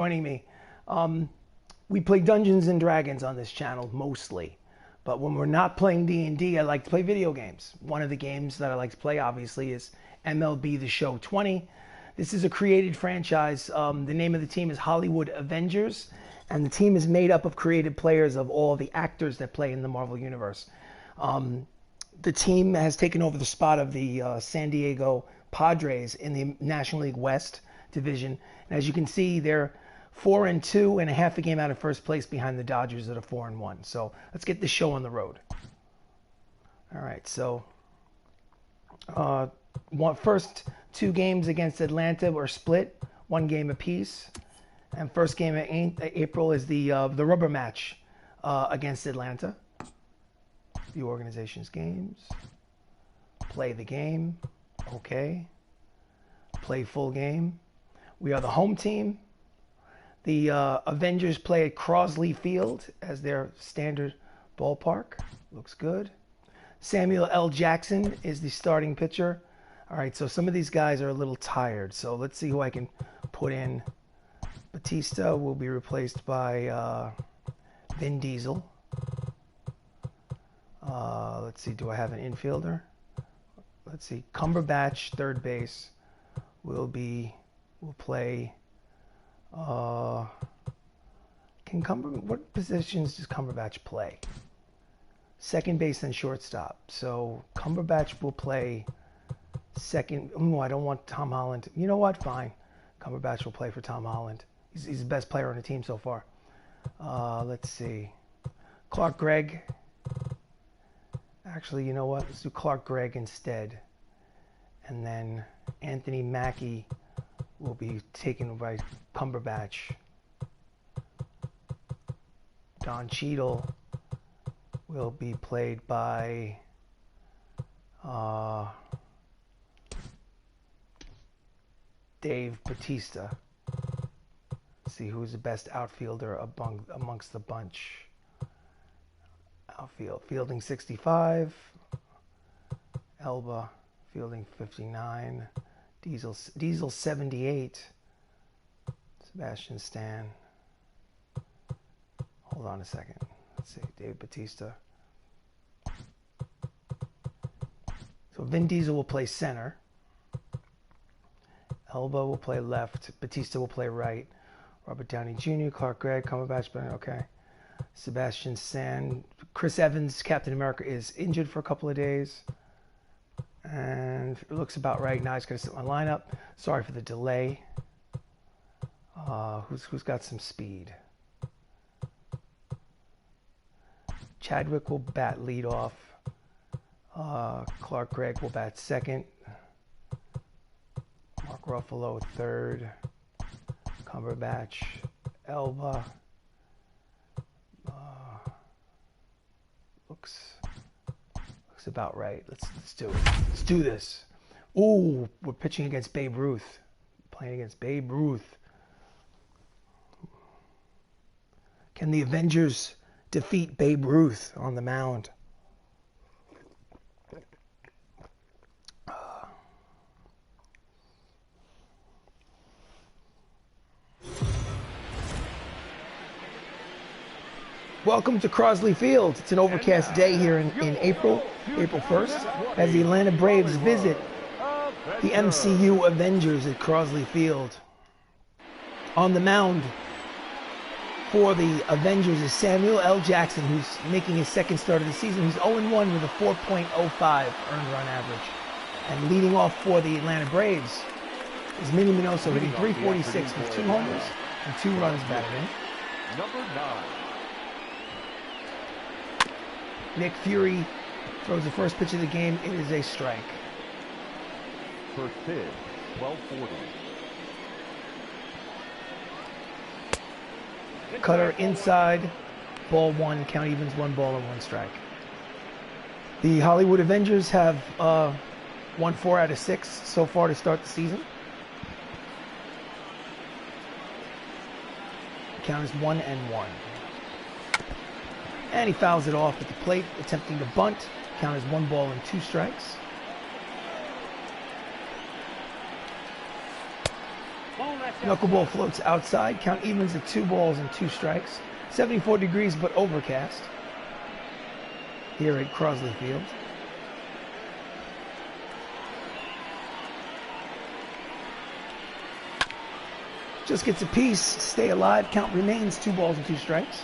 Joining me. We play Dungeons and Dragons on this channel mostly, but when we're not playing D&D, I like to play video games. One of the games that I like to play, obviously, is MLB The Show 20. This is a created franchise. The name of the team is Hollywood Avengers, and the team is made up of created players of all the actors that play in the Marvel Universe. The team has taken over the spot of the San Diego Padres in the National League West division, and as you can see, they're 4-2 and a half a game out of first place behind the Dodgers that are 4-1. So let's get this show on the road. All right, so first two games against Atlanta were split, one game apiece, and first game in April is the rubber match against Atlanta. The organization's games. Play the game. Okay. Play full game. We are the home team. The Avengers play at Crosley Field as their standard ballpark. Looks good. Samuel L. Jackson is the starting pitcher. All right, so some of these guys are a little tired. So let's see who I can put in. Batista will be replaced by Vin Deisel. Let's see, do I have an infielder? Let's see, Cumberbatch, third base, will play. What positions does Cumberbatch play? Second base and shortstop. So Cumberbatch will play second. I don't want Tom Holland. You know what? Fine. Cumberbatch will play for Tom Holland. He's the best player on the team so far. Let's see. Gregg. Actually, you know what? Let's do Gregg instead. And then Anthony Mackie will be taken by Cumberbatch. Don Cheadle will be played by Dave Batista. Let's see who's the best outfielder amongst the bunch. Outfield, fielding 65. Elba, fielding 59. Diesel 78. Sebastian Stan. Hold on a second. Let's see, Dave Batista. So Vin Diesel will play center. Elba will play left. Batista will play right. Robert Downey Jr., Gregg, Cumberbatch, okay. Sebastian Stan. Chris Evans, Captain America, is injured for a couple of days. And it looks about right. Now he's going to sit my lineup. Sorry for the delay. Who's got some speed? Chadwick will bat lead off. Gregg will bat second. Mark Ruffalo third. Cumberbatch, Elba. Looks about right. Let's do it. Let's do this. Ooh, we're pitching against Babe Ruth. Playing against Babe Ruth. Can the Avengers defeat Babe Ruth on the mound? Welcome to Crosley Field. It's an overcast day here in April 1st, as the Atlanta Braves visit the MCU Avengers at Crosley Field. On the mound for the Avengers is Samuel L. Jackson, who's making his second start of the season. He's 0-1 with a 4.05 earned run average. And leading off for the Atlanta Braves is Minnie Minoso, hitting .346 with 2 homers and 2 runs batted in. Number 9. Nick Fury throws the first pitch of the game. It is a strike. First pitch, 12:40. Cutter inside, ball 1, count evens, 1 ball and 1 strike. The Hollywood Avengers have won 4 out of 6 so far to start the season. The count is 1-1. And he fouls it off at the plate, attempting to bunt. Count is 1 ball and 2 strikes. Ball Knuckleball floats outside. Count evens at 2 balls and 2 strikes. 74 degrees but overcast here at Crosley Field. Just gets a piece, stay alive. Count remains 2 balls and 2 strikes.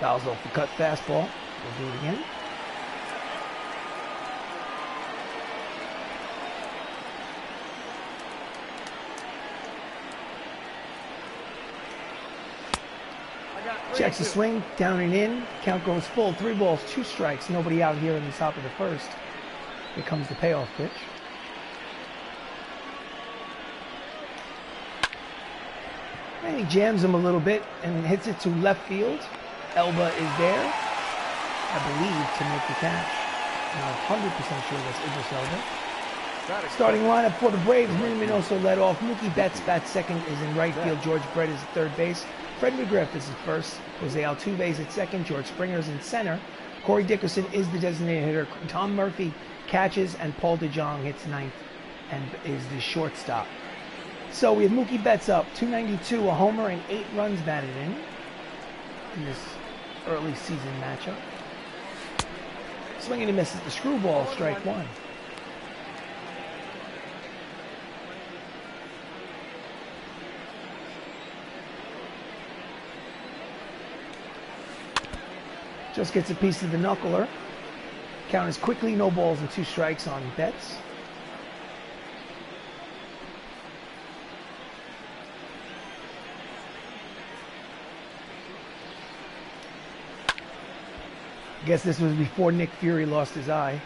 Fouls off the cut fastball. We'll do it again. Checks the swing, down and in. Count goes full. 3 balls, 2 strikes. Nobody out here in the top of the first. Here comes the payoff pitch. And he jams him a little bit and hits it to left field. Elba is there, I believe, to make the catch. I'm not 100% sure that's Idris Elba. Starting lineup for the Braves. Minoso led off. Mookie Betts bats second, is in right field. George Brett is at third base. Fred McGriff is at first. Jose Altuve is at second. George Springer is in center. Corey Dickerson is the designated hitter. Tom Murphy catches, and Paul DeJong hits ninth and is the shortstop. So we have Mookie Betts up, 292, a homer, and 8 runs batted in this early season matchup. Swinging and misses the screwball, strike 1. Just gets a piece of the knuckler. Count is quickly, no balls and 2 strikes on Betts. I guess this was before Nick Fury lost his eye.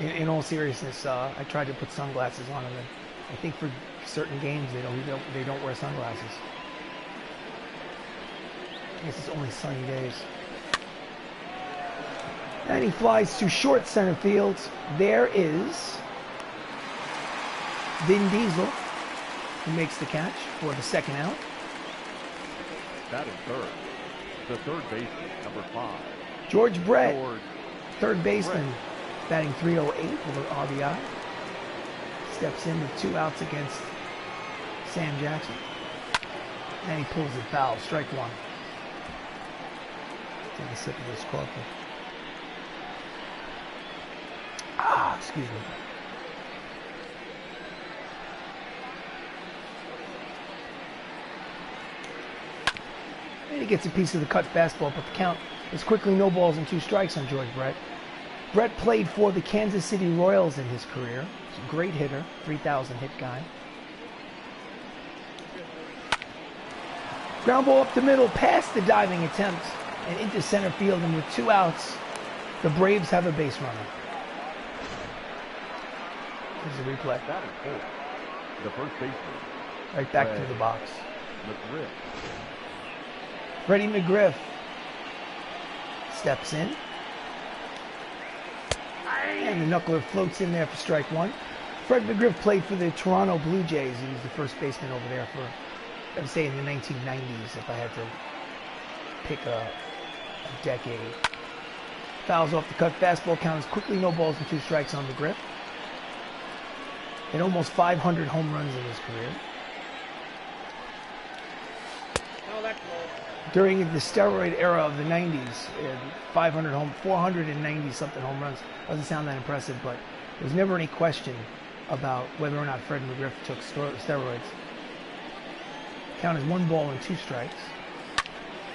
In all seriousness, I tried to put sunglasses on him, and I think for certain games they don't wear sunglasses. I guess it's only sunny days. And he flies to short center field. There is Vin Deisel, who makes the catch for the second out. That is third. The third baseman, number 5. George Brett, third baseman, batting .308 with an RBI. Steps in with 2 outs against Sam Jackson. And he pulls it foul, strike 1. Take a sip of this coffee. Excuse me. And he gets a piece of the cut fastball, but the count is quickly no balls and 2 strikes on George Brett. Brett played for the Kansas City Royals in his career. He's a great hitter, 3,000 hit guy. Ground ball up the middle, past the diving attempt, and into center field, and with 2 outs, the Braves have a base runner. Here's the replay. That is full. The first baseman. Right back to the box. McGriff. Freddie McGriff steps in. And the knuckler floats in there for strike 1. Fred McGriff played for the Toronto Blue Jays. He was the first baseman over there for, I would say, in the 1990s, if I had to pick a decade. Fouls off the cut fastball, counts quickly, no balls and 2 strikes on McGriff. Hit almost 500 home runs in his career. During the steroid era of the 90s, 490 something home runs. Doesn't sound that impressive, but there was never any question about whether or not Fred McGriff took steroids. Count is 1 ball and 2 strikes.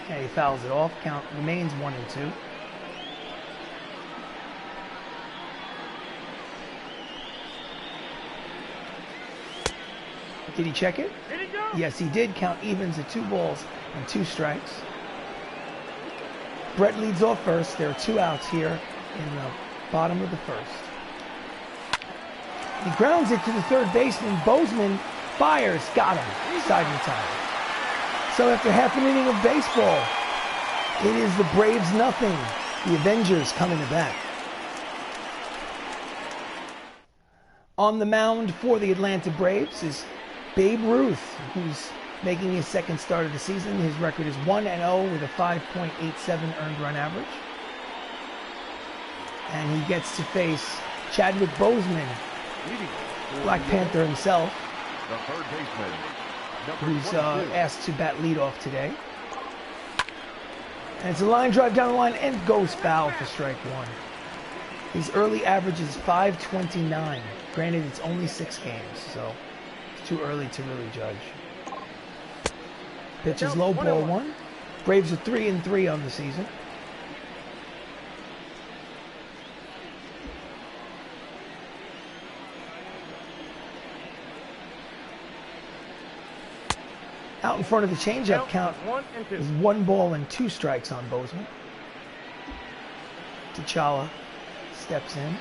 And he fouls it off. Count remains 1 and 2. Did he check it? Did he go? Yes, he did. Count evens at 2 balls and 2 strikes. Brett leads off first. There are 2 outs here in the bottom of the first. He grounds it to the third baseman. Bozeman fires. Got him. Side retired. So after half an inning of baseball, it is the Braves nothing. The Avengers coming to bat. On the mound for the Atlanta Braves is Babe Ruth, who's making his second start of the season. His record is 1-0 with a 5.87 earned run average. And he gets to face Chadwick Boseman, Black Panther himself, The third baseman, number who's 22. asked to bat leadoff today. And it's a line drive down the line and goes foul for strike one. His early average is .529. Granted, it's only 6 games, so it's too early to really judge. Pitch is low, ball 1. Braves are 3-3 on the season. Out in front of the changeup count is 1 ball and 2 strikes on Boseman. T'Challa steps in.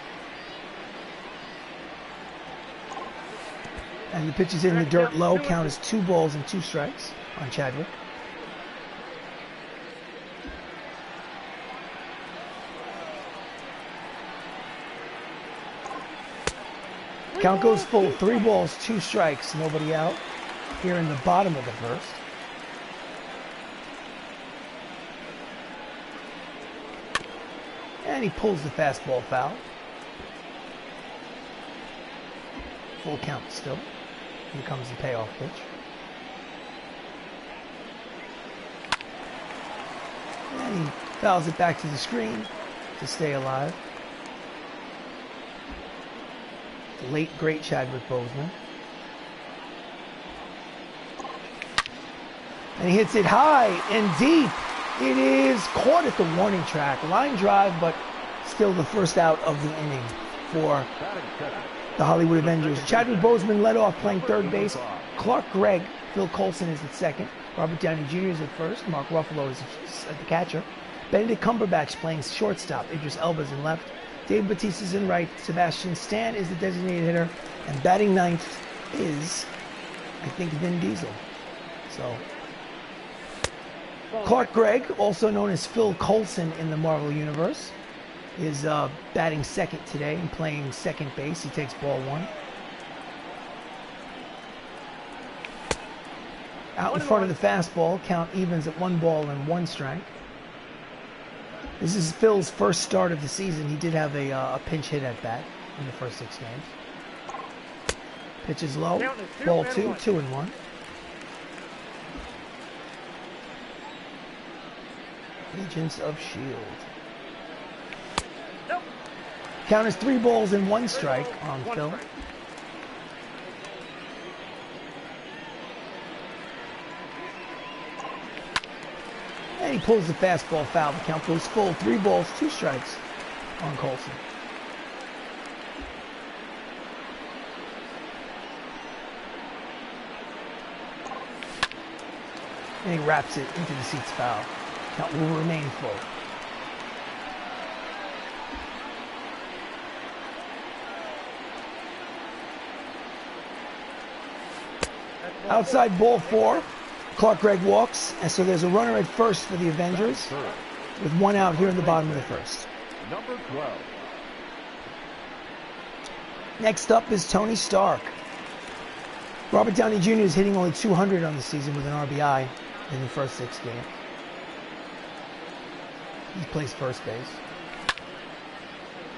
And the pitch is in the dirt low. Count is 2 balls and 2 strikes on Chadwick. Count goes full. 3 balls, 2 strikes. Nobody out here in the bottom of the first. And he pulls the fastball foul. Full count still. Here comes the payoff pitch. And he fouls it back to the screen to stay alive. The late, great Chadwick Boseman. And he hits it high and deep. It is caught at the warning track. Line drive, but still the first out of the inning for the Hollywood Avengers. Chadwick Boseman led off playing third base. Gregg, Phil Coulson is at second. Robert Downey Jr. is at first. Mark Ruffalo is at the catcher. Benedict Cumberbatch playing shortstop. Idris Elba is in left. Dave Batista is in right. Sebastian Stan is the designated hitter. And batting ninth is, I think, Vin Deisel. So, Gregg, also known as Phil Coulson in the Marvel Universe, is batting second today and playing second base. He takes ball 1. Out in front of the fastball, count evens at 1 ball and 1 strike. This is Phil's first start of the season. He did have a pinch hit at bat in the first 6 games. Pitch is low, ball 2, 2-1. Agents of S.H.I.E.L.D. Count is 3 balls and 1 strike on Phil. And he pulls the fastball foul. The count goes full. 3 balls, 2 strikes on Coulson. And he wraps it into the seats foul. Count will remain full. Outside ball 4. Gregg walks, and so there's a runner at first for the Avengers, with 1 out here in the bottom of the first. Number 12. Next up is Tony Stark. Robert Downey Jr. is hitting only 200 on the season with an RBI in the first 6 games. He plays first base.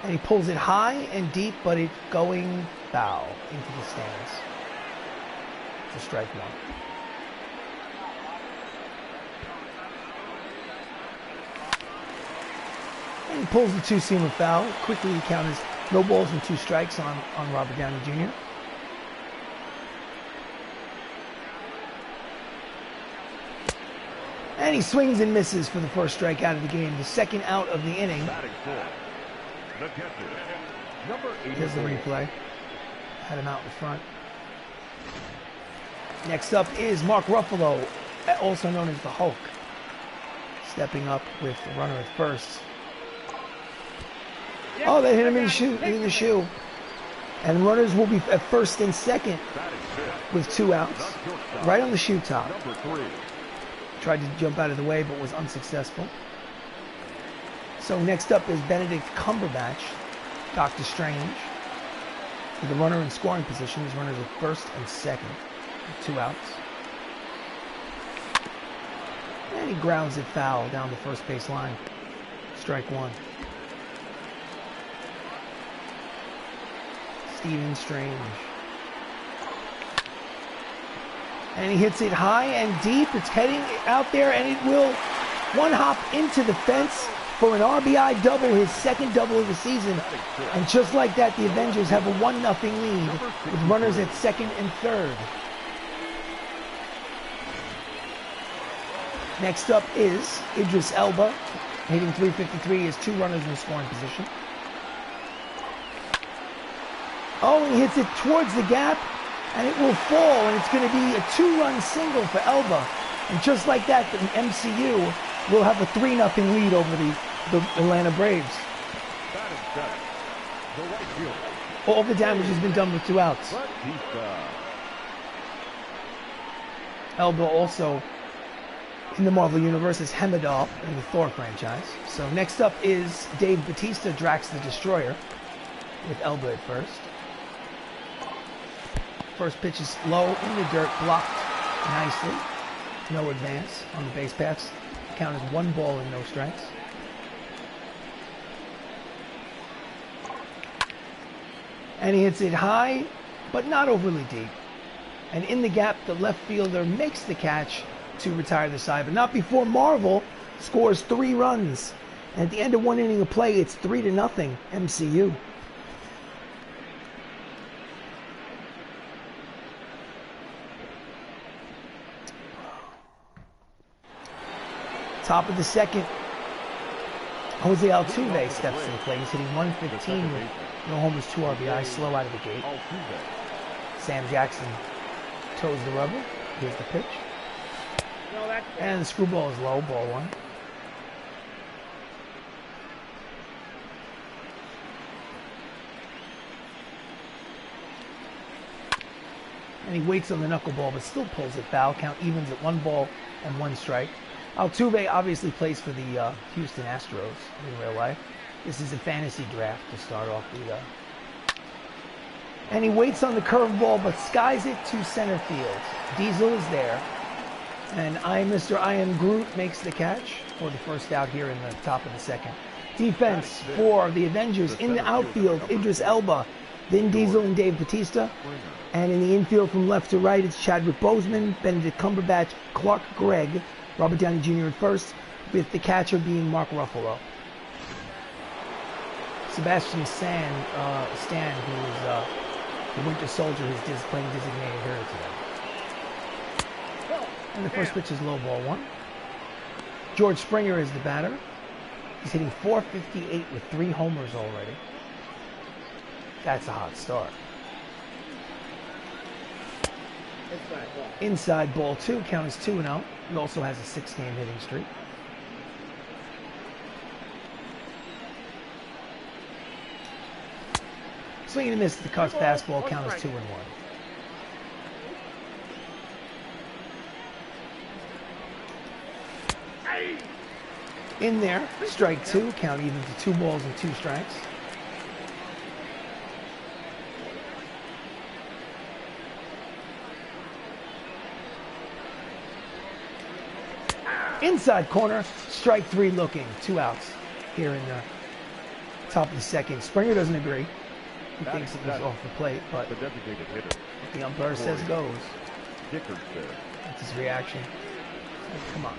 And he pulls it high and deep, but it's going foul into the stands for strike 1. And he pulls the 2-seamer foul. Quickly the count is no balls and 2 strikes on Robert Downey Jr. And he swings and misses for the first strike out of the game. The second out of the inning. The catcher, number 84. Here's the replay. Had him out in front. Next up is Mark Ruffalo, also known as the Hulk, stepping up with the runner at first. Oh, they hit him in the shoe. And runners will be at first and second with 2 outs. Right on the shoe top. Tried to jump out of the way, but was unsuccessful. So next up is Benedict Cumberbatch, Doctor Strange. With the runner in scoring position, his runners at first and second with 2 outs. And he grounds it foul down the first base line. Strike 1. Stephen Strange. And he hits it high and deep. It's heading out there, and it will one hop into the fence for an RBI double, his second double of the season. And just like that, the Avengers have a 1-0 lead with runners at second and third. Next up is Idris Elba, hitting .353, has 2 runners in scoring position. Oh, and he hits it towards the gap, and it will fall, and it's going to be a 2-run single for Elba. And just like that, the MCU will have a 3-0 lead over the Atlanta Braves. All the damage has been done with 2 outs. Elba also in the Marvel Universe is Hemidall in the Thor franchise. So next up is Dave Batista, Drax the Destroyer, with Elba at first. First pitch is low in the dirt, blocked nicely. No advance on the base paths. Count is 1 ball and no strikes. And he hits it high, but not overly deep. And in the gap, the left fielder makes the catch to retire the side, but not before Marvel scores 3 runs. And at the end of 1 inning of play, it's 3-0 MCU. Top of the second, Jose Altuve steps to the plate. He's hitting .115 with no homers, 2 RBI, slow out of the gate. Sam Jackson toes the rubber. Here's the pitch. And the screwball is low, ball 1. And he waits on the knuckleball, but still pulls it foul. Count evens at 1 ball and 1 strike. Altuve obviously plays for the Houston Astros in real life. This is a fantasy draft to start off the... And he waits on the curveball, but skies it to center field. Deisel is there. And Mr. I Am Groot makes the catch for the first out here in the top of the second. Defense for the Avengers in the outfield, Idris Elba, Vin Deisel and Dave Batista. And in the infield from left to right, it's Chadwick Boseman, Benedict Cumberbatch, Clark Gregg, Robert Downey Jr. at first, with the catcher being Mark Ruffalo. Sebastian Stan, who is the Winter Soldier, who's playing designated hero today. And the first pitch is low, ball 1. George Springer is the batter. He's hitting .458 with 3 homers already. That's a hot start. Inside ball 2, count is 2-0. He also has a 6-game hitting streak. Swing and a miss at the cuts fastball, count is 2-1. In there, strike 2, count even to 2 balls and 2 strikes. Inside corner, strike 3 looking, 2 outs here in the top of the second. Springer doesn't agree. He thinks it was off the plate, but the umpire says goes. That's his reaction. Come on.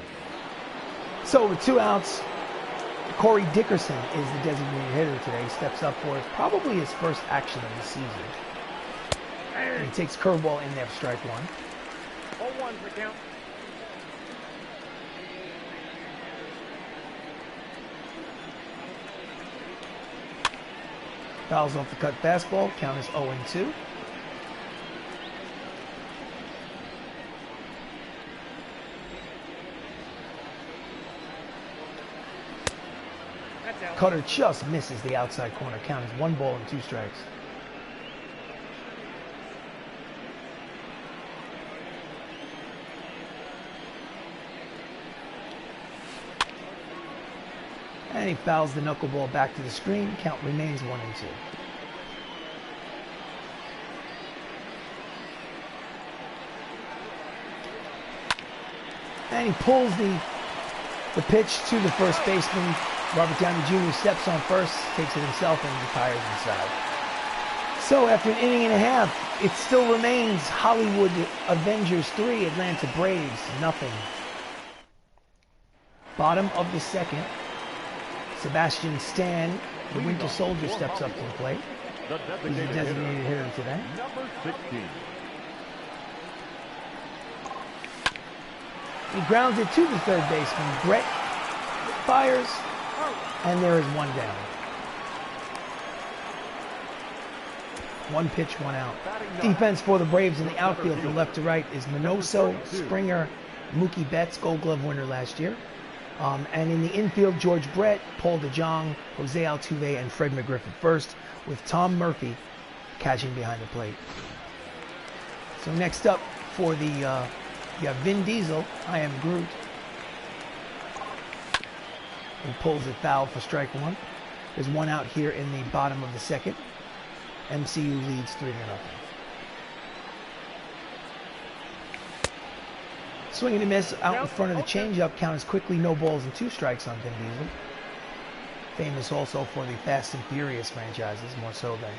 So with 2 outs, Corey Dickerson is the designated hitter today. He steps up for probably his first action of the season. And he takes curveball in there for strike 1. 0-1 for count. Fouls off the cut fastball, count is 0-2. Cutter just misses the outside corner, count is 1 ball and 2 strikes. And he fouls the knuckleball back to the screen. Count remains 1-2. And he pulls the pitch to the first baseman. Robert Downey Jr. steps on first, takes it himself, and retires inside. So after an inning and a half, it still remains Hollywood Avengers 3, Atlanta Braves, nothing. Bottom of the second, Sebastian Stan, the Winter Soldier, steps up to the plate. He's a designated hitter today. Number 16. He grounds it to the third baseman. Brett fires, and there is one down. One pitch, one out. Defense for the Braves in the outfield from left to right is Minoso, Springer, Mookie Betts, Gold Glove winner last year. And in the infield, George Brett, Paul DeJong, Jose Altuve, and Fred McGriff at first, with Tom Murphy catching behind the plate. So next up for the, you have Vin Deisel, I am Groot. He pulls it foul for strike one. There's one out here in the bottom of the second. MCU leads 3-0. Swing and a miss out in front of the changeup. Count is quickly no balls and 2 strikes on Vin Deisel. Famous also for the Fast and Furious franchises, more so than.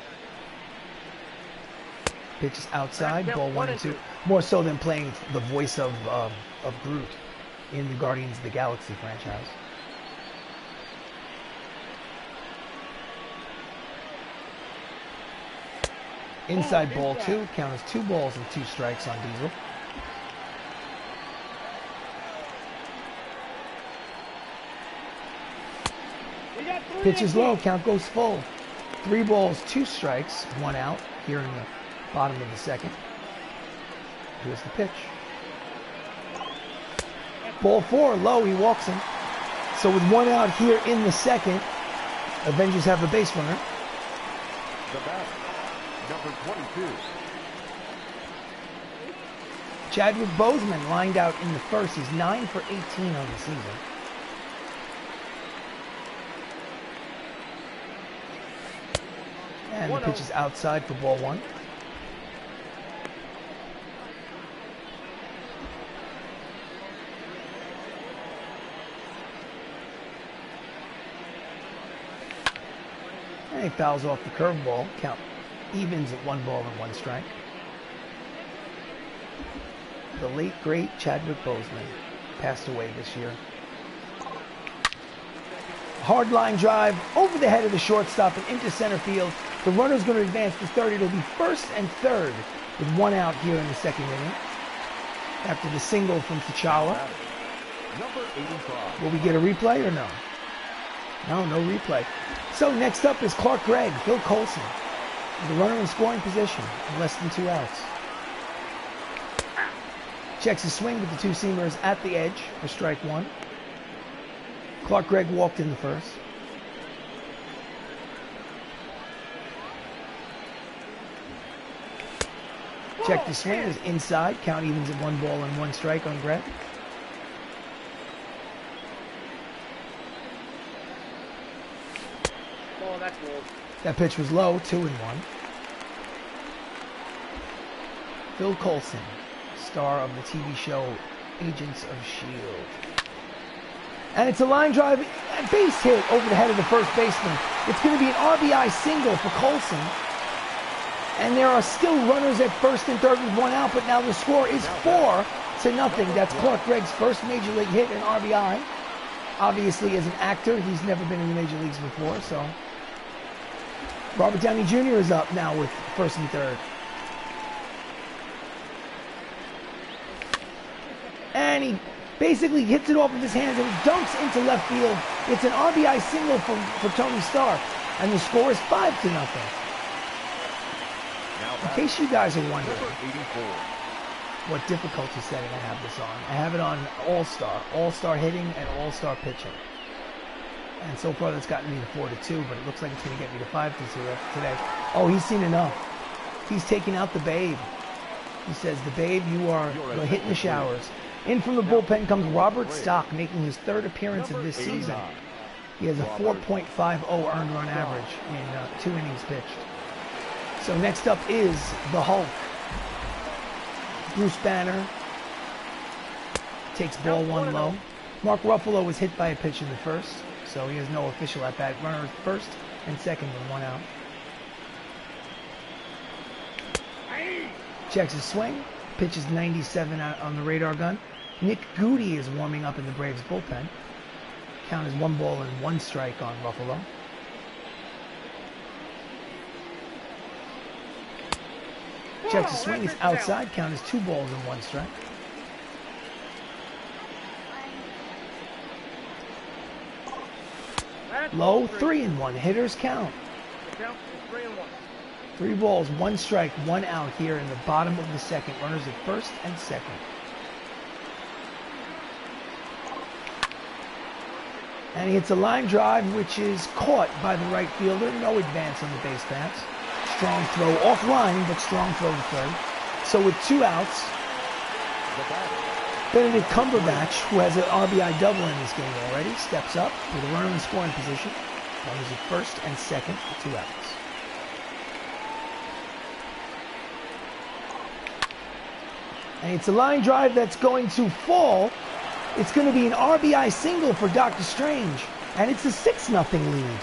Pitches outside, ball 1 and 2. More so than playing the voice of Groot in the Guardians of the Galaxy franchise. Inside ball 2, count is 2 balls and 2 strikes on Deisel. Pitch is low, count goes full. 3 balls, 2 strikes, 1 out here in the bottom of the second. Here's the pitch. Ball 4, low, he walks him. So with 1 out here in the second, Avengers have a base runner. The bat, number 22. Chadwick Boseman lined out in the first. He's 9 for 18 on the season. And the pitch is outside for ball 1. And he fouls off the curveball. Count evens at 1 ball and 1 strike. The late, great Chadwick Boseman passed away this year. Hard line drive over the head of the shortstop and into center field. The runner's going to advance to third. It'll be first and third with 1 out here in the second inning. After the single from T'Challa. Number 85. Will we get a replay or no? No replay. So next up is Gregg, Phil Coulson. The runner in scoring position, less than 2 outs. Checks his swing with the 2-seamers at the edge for strike 1. Gregg walked in the first. Check the swing is inside. Count evens at 1 ball and 1 strike on Gregg. Oh, that's low. That pitch was low, 2-1. Phil Coulson, star of the TV show Agents of S.H.I.E.L.D. And it's a line drive, a base hit over the head of the first baseman. It's going to be an RBI single for Coulson. And there are still runners at first and third with 1 out, but now the score is 4-0. That's Gregg's first major league hit in RBI. Obviously, as an actor, he's never been in the major leagues before, so. Robert Downey Jr. is up now with first and third. And he basically hits it off with his hands and dunks into left field. It's an RBI single for Tony Stark. And the score is 5-0. In case you guys are wondering what difficulty setting I have this on, I have it on all-star hitting and all-star pitching. And so far that's gotten me to 4-2, but it looks like it's going to get me to 5-0 today. Oh, he's seen enough. He's taking out the Babe. He says, the Babe, you're hitting the showers. In from the bullpen comes Robert Stock, making his 3rd appearance of this season. He has a 4.50 earned run average in 2 innings pitched. So next up is the Hulk. Bruce Banner takes ball 1 low. Mark Ruffalo was hit by a pitch in the first, so he has no official at bat. Runner first and second with 1 out. Checks his swing. Pitches 97 out on the radar gun. Nick Goody is warming up in the Braves bullpen. Count is 1 ball and 1 strike on Ruffalo. Checks his swing. It's outside. Count is 2 balls and 1 strike. Low, 3-1. Hitters count. Count is 3-1. 3 balls, 1 strike, 1 out here in the bottom of the second. Runners at first and second. And he hits a line drive, which is caught by the right fielder. No advance on the base pass. Strong throw offline, but strong throw to third. So with 2 outs, Benedict Cumberbatch, who has an RBI double in this game already, steps up with a runner in scoring position. Runners at first and second, 2 outs. And it's a line drive that's going to fall. It's going to be an RBI single for Dr. Strange. And it's a 6-0 lead.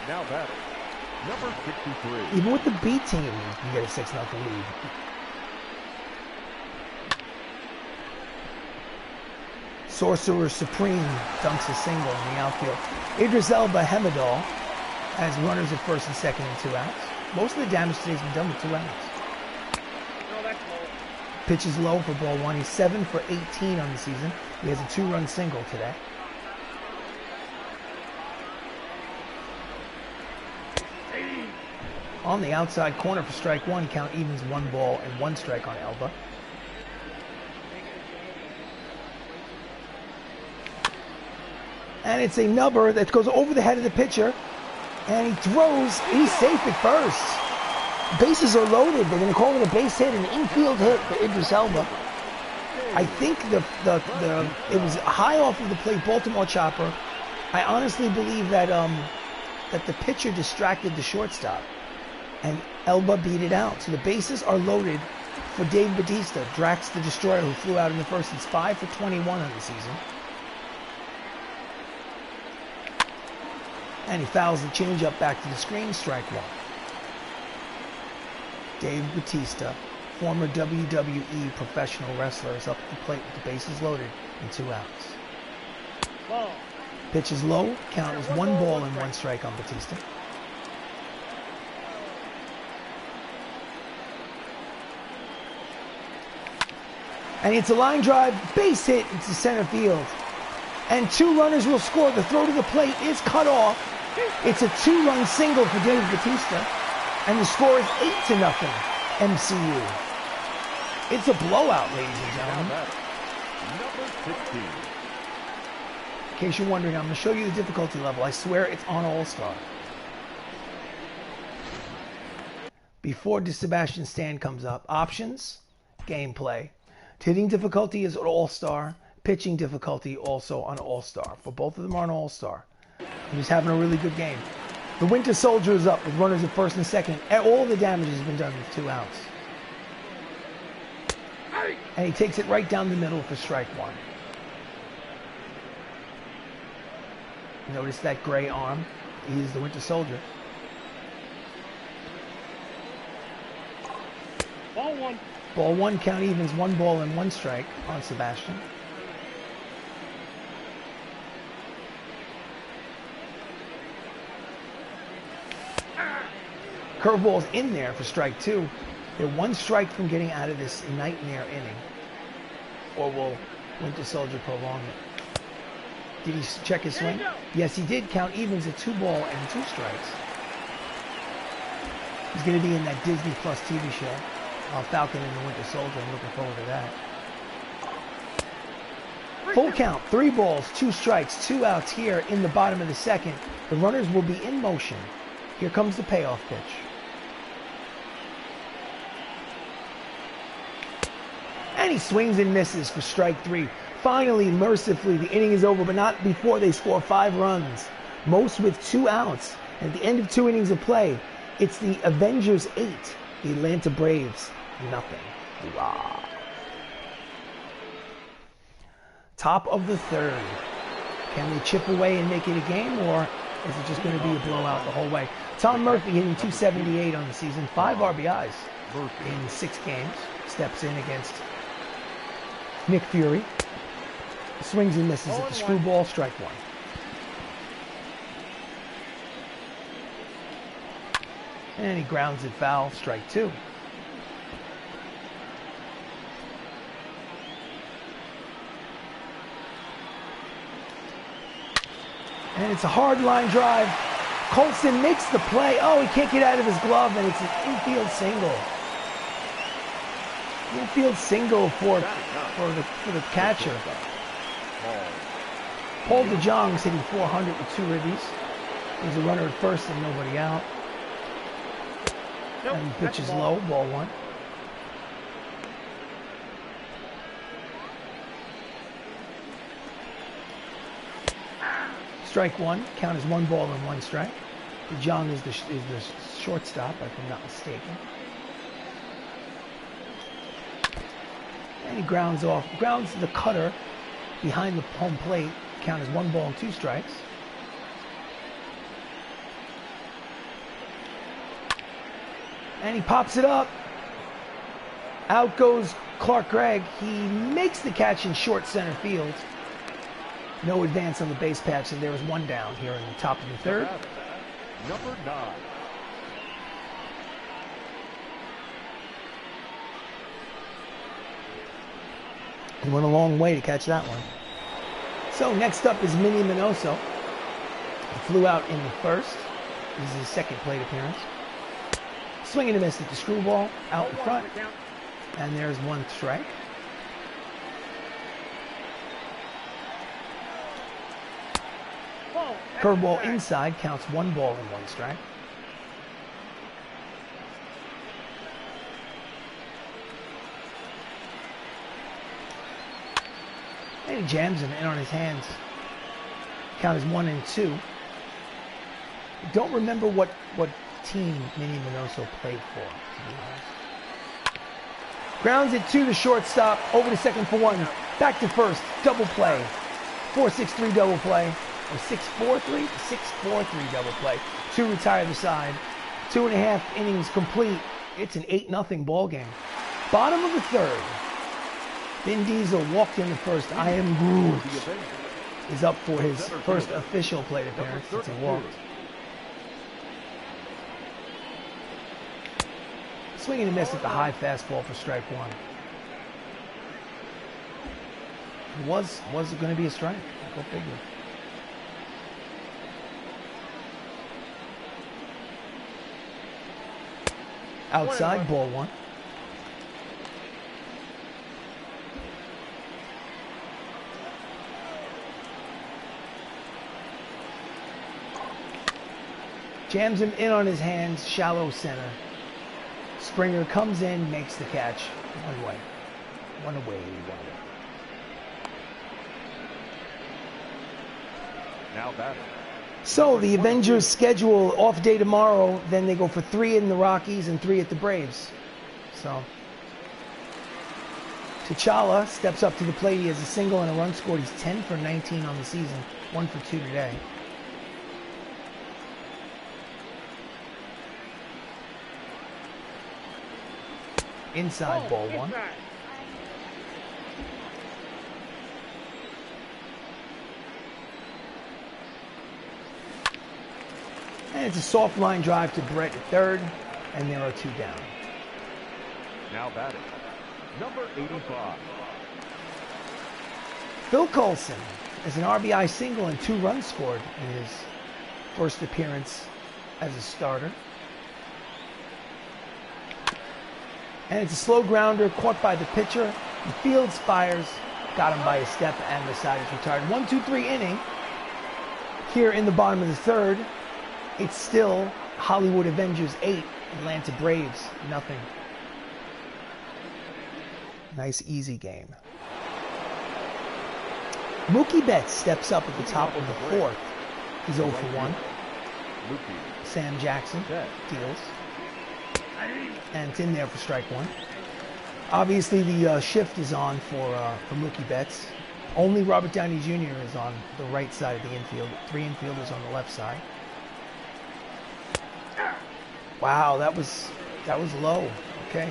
Now batting, number 63. Even with the B team, you get a 6-0 lead. Sorcerer Supreme dunks a single in the outfield. Idris Elba Hemidall has runners at first and second and 2 outs. Most of the damage today has been done with 2 outs. No, that's low. Pitches low for ball 1. He's 7 for 18 on the season. He has a 2-run single today. On the outside corner for strike 1, count evens 1 ball and 1 strike on Elba. And it's a nubber that goes over the head of the pitcher. And he throws, he's safe at first. Bases are loaded. They're going to call it a base hit, an infield hit for Idris Elba. I think it was high off of the plate, Baltimore chopper. I honestly believe that that the pitcher distracted the shortstop. And Elba beat it out. So the bases are loaded for Dave Batista, Drax the Destroyer, who flew out in the first. It's 5 for 21 on the season. And he fouls the changeup back to the screen, strike 1. Dave Batista, former WWE professional wrestler, is up at the plate with the bases loaded and 2 outs. Ball. Pitch is low, count is 1 ball and 1 strike on Batista. And it's a line drive, base hit into center field. And 2 runners will score. The throw to the plate is cut off. It's a 2-run single for Dave Batista. And the score is 8-0 MCU. It's a blowout, ladies and gentlemen. Number 16. In case you're wondering, I'm going to show you the difficulty level. I swear it's on All-Star. Before Sebastian Stan comes up, options, gameplay. Hitting difficulty is All-Star. Pitching difficulty also on All-Star. For both of them are on All-Star. He's having a really good game. The Winter Soldier is up with runners at first and second. All the damage has been done with 2 outs. And he takes it right down the middle for strike 1. Notice that gray arm. He is the Winter Soldier. Ball 1. Ball 1, count evens 1 ball and 1 strike on Sebastian. Curveball's in there for strike 2. They're 1 strike from getting out of this nightmare inning. Or will Winter Soldier prolong it? Did he check his swing? Yes, he did. Count evens at 2 ball and 2 strikes. He's going to be in that Disney Plus TV show. Falcon and the Winter Soldier. I'm looking forward to that. Full count, 3 balls, 2 strikes, 2 outs here in the bottom of the second. The runners will be in motion. Here comes the payoff pitch. And he swings and misses for strike 3. Finally, mercifully, the inning is over, but not before they score 5 runs. Most with 2 outs. And at the end of 2 innings of play, it's the Avengers 8, the Atlanta Braves, nothing. Hoorah. Top of the 3rd. Can they chip away and make it a game, or Is it just going to be a blowout the whole way? Tom Murphy hitting 278 on the season, 5 RBIs in 6 games. Steps in against Nick Fury. Swings and misses at the screwball, strike 1. And he grounds it foul, strike 2. And it's a hard line drive. Coulson makes the play. Oh, he can't get out of his glove, and it's an infield single. Infield single for the catcher. Paul DeJong's hitting 400 with 2 ribbies. There's a runner at first and nobody out. And the pitch is low, ball 1. Strike 1, count as 1 ball and 1 strike. DeJong is the shortstop, if I'm not mistaken. And he grounds the cutter behind the home plate. Count as 1 ball and 2 strikes. And he pops it up. Out goes Gregg. He makes the catch in short center field. No advance on the base patch, and there is 1 down here in the top of the 3rd. Number 9. He went a long way to catch that one. So next up is Minnie Minoso. He flew out in the 1st. This is his 2nd plate appearance. Swing and a miss at the screwball, out in front. And there's 1 strike. Curveball inside, counts 1 ball and 1 strike. And he jams him in on his hands. Count is 1 and 2. I don't remember what team Minnie Minoso played for, to be honest. Grounds it to the shortstop, over to second for 1. Back to first, double play. 4-6-3 double play. Or 6-4-3? 6-4-3 double play. 2 retire the side. 2.5 innings complete. It's an 8-0 ball game. Bottom of the 3rd. Vin Deisel walked in the 1st. I am Groot. Is up for his first official plate appearance since he walked. Swing and a miss at the high fastball for strike 1. Was it going to be a strike? Go figure. Outside, ball 1. Jams him in on his hands, shallow center. Springer comes in, makes the catch. 1 away. 1 away. 1 away. Now batting. So the Avengers schedule off day tomorrow, then they go for 3 in the Rockies and 3 at the Braves. So T'Challa steps up to the plate. He has a single and a run scored. He's 10 for 19 on the season, 1 for 2 today. Inside, ball 1. And it's a soft line drive to Brett at 3rd, and there are 2 down. Now batting. Number 85. Phil Coulson is an RBI single and 2 runs scored in his first appearance as a starter. And it's a slow grounder caught by the pitcher. He fields, fires, got him by a step, and the side is retired. 1-2-3 inning. Here in the bottom of the 3rd, it's still Hollywood Avengers 8, Atlanta Braves nothing. Nice easy game. Mookie Betts steps up at the top of the 4th. He's 0 for 1. Sam Jackson deals. And it's in there for strike 1. Obviously, the shift is on for Mookie Betts. Only Robert Downey Jr. is on the right side of the infield. 3 infielders on the left side. Wow, that was low. Okay.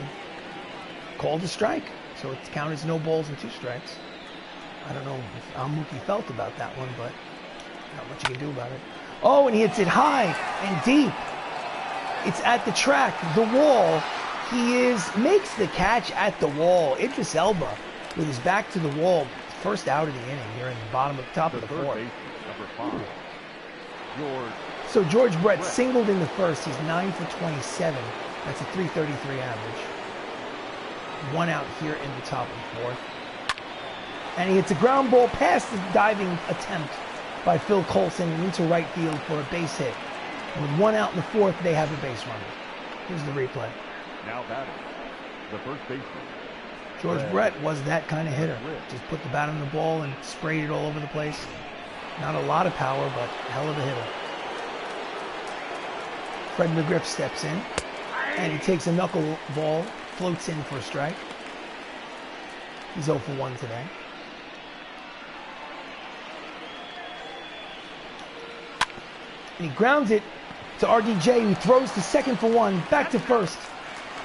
Called a strike. So it's counted as no balls and 2 strikes. I don't know how Mookie felt about that one, but not much you can do about it. Oh, and he hits it high and deep. It's at the track, the wall. He makes the catch at the wall. Idris Elba with his back to the wall. First out of the inning here in the top of the 4th. Number 5. So George Brett singled in the first. He's 9 for 27. That's a .333 average. 1 out here in the top of the 4th. And he hits a ground ball past the diving attempt by Phil Coulson into right field for a base hit. With 1 out in the 4th, they have a base runner. Here's the replay. Now batting, the first baseman. George Brett was that kind of hitter. Just put the bat on the ball and sprayed it all over the place. Not a lot of power, but hell of a hitter. Fred McGriff steps in, and he takes a knuckle ball, floats in for a strike. He's 0 for 1 today. And he grounds it to RDJ, who throws to second for 1, back to first.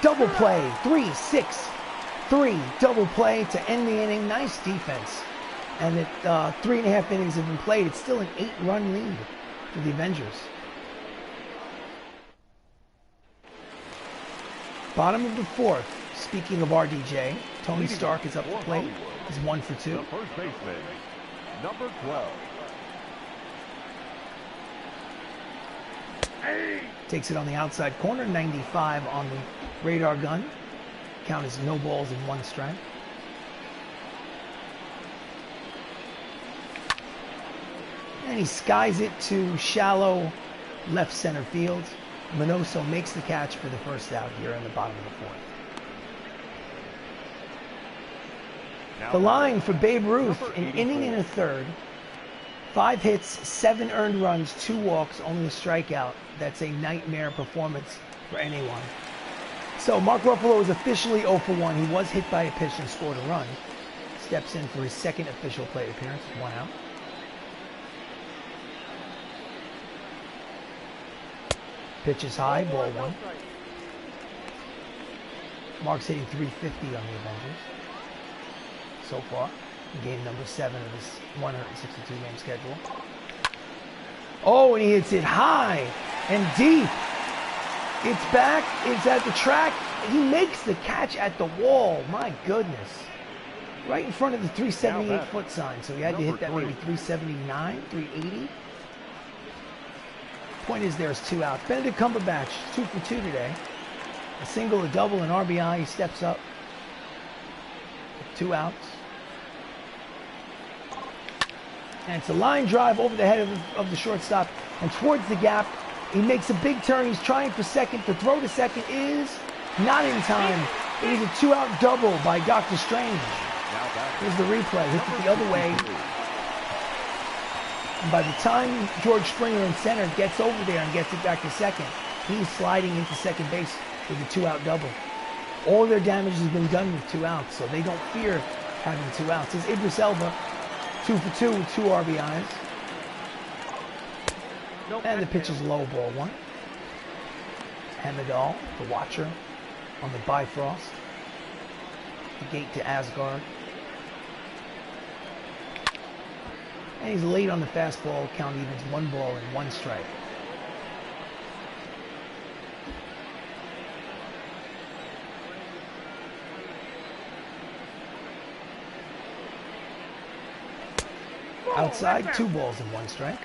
Double play, 3-6-3, double play to end the inning. Nice defense. And at 3.5 innings have been played, it's still an 8-run lead for the Avengers. Bottom of the 4th, speaking of RDJ, Tony Stark is up to plate. He's 1 for 2. The first baseman, number 12. Takes it on the outside corner, 95 on the radar gun. Count is no balls and 1 strike. And he skies it to shallow left center field. Minoso makes the catch for the first out here in the bottom of the 4th. The line for Babe Ruth, an inning and a third. 5 hits, 7 earned runs, 2 walks, only a strikeout. That's a nightmare performance for anyone. So Mark Ruffalo is officially 0 for 1. He was hit by a pitch and scored a run. Steps in for his 2nd official plate appearance, 1 out. Pitch is high, ball 1. Mark's hitting .350 on the Avengers so far in game number 7 of his 162-game schedule. Oh, and he hits it high and deep. It's back. It's at the track. He makes the catch at the wall. My goodness. Right in front of the 378-foot sign. So he had to hit that maybe 379, 380. Point is there's 2 outs. Benedict Cumberbatch, 2 for 2 today. A single, a double, an RBI. He steps up. 2 outs. And it's a line drive over the head of the shortstop and towards the gap. He makes a big turn. He's trying for second. The throw to second is not in time. It is a 2-out double by Dr. Strange. Here's the replay. Hits it the other way. And by the time George Springer in center gets over there and gets it back to second, he's sliding into second base with a 2-out double. All their damage has been done with 2 outs, so they don't fear having 2 outs. It's Idris Elba, 2 for 2 with 2 RBIs. And the pitch is low, ball 1. Hemidall, the watcher, on the Bifrost. The gate to Asgard. And he's late on the fastball. Count evens 1 ball and 1 strike. Outside, 2 balls and 1 strike.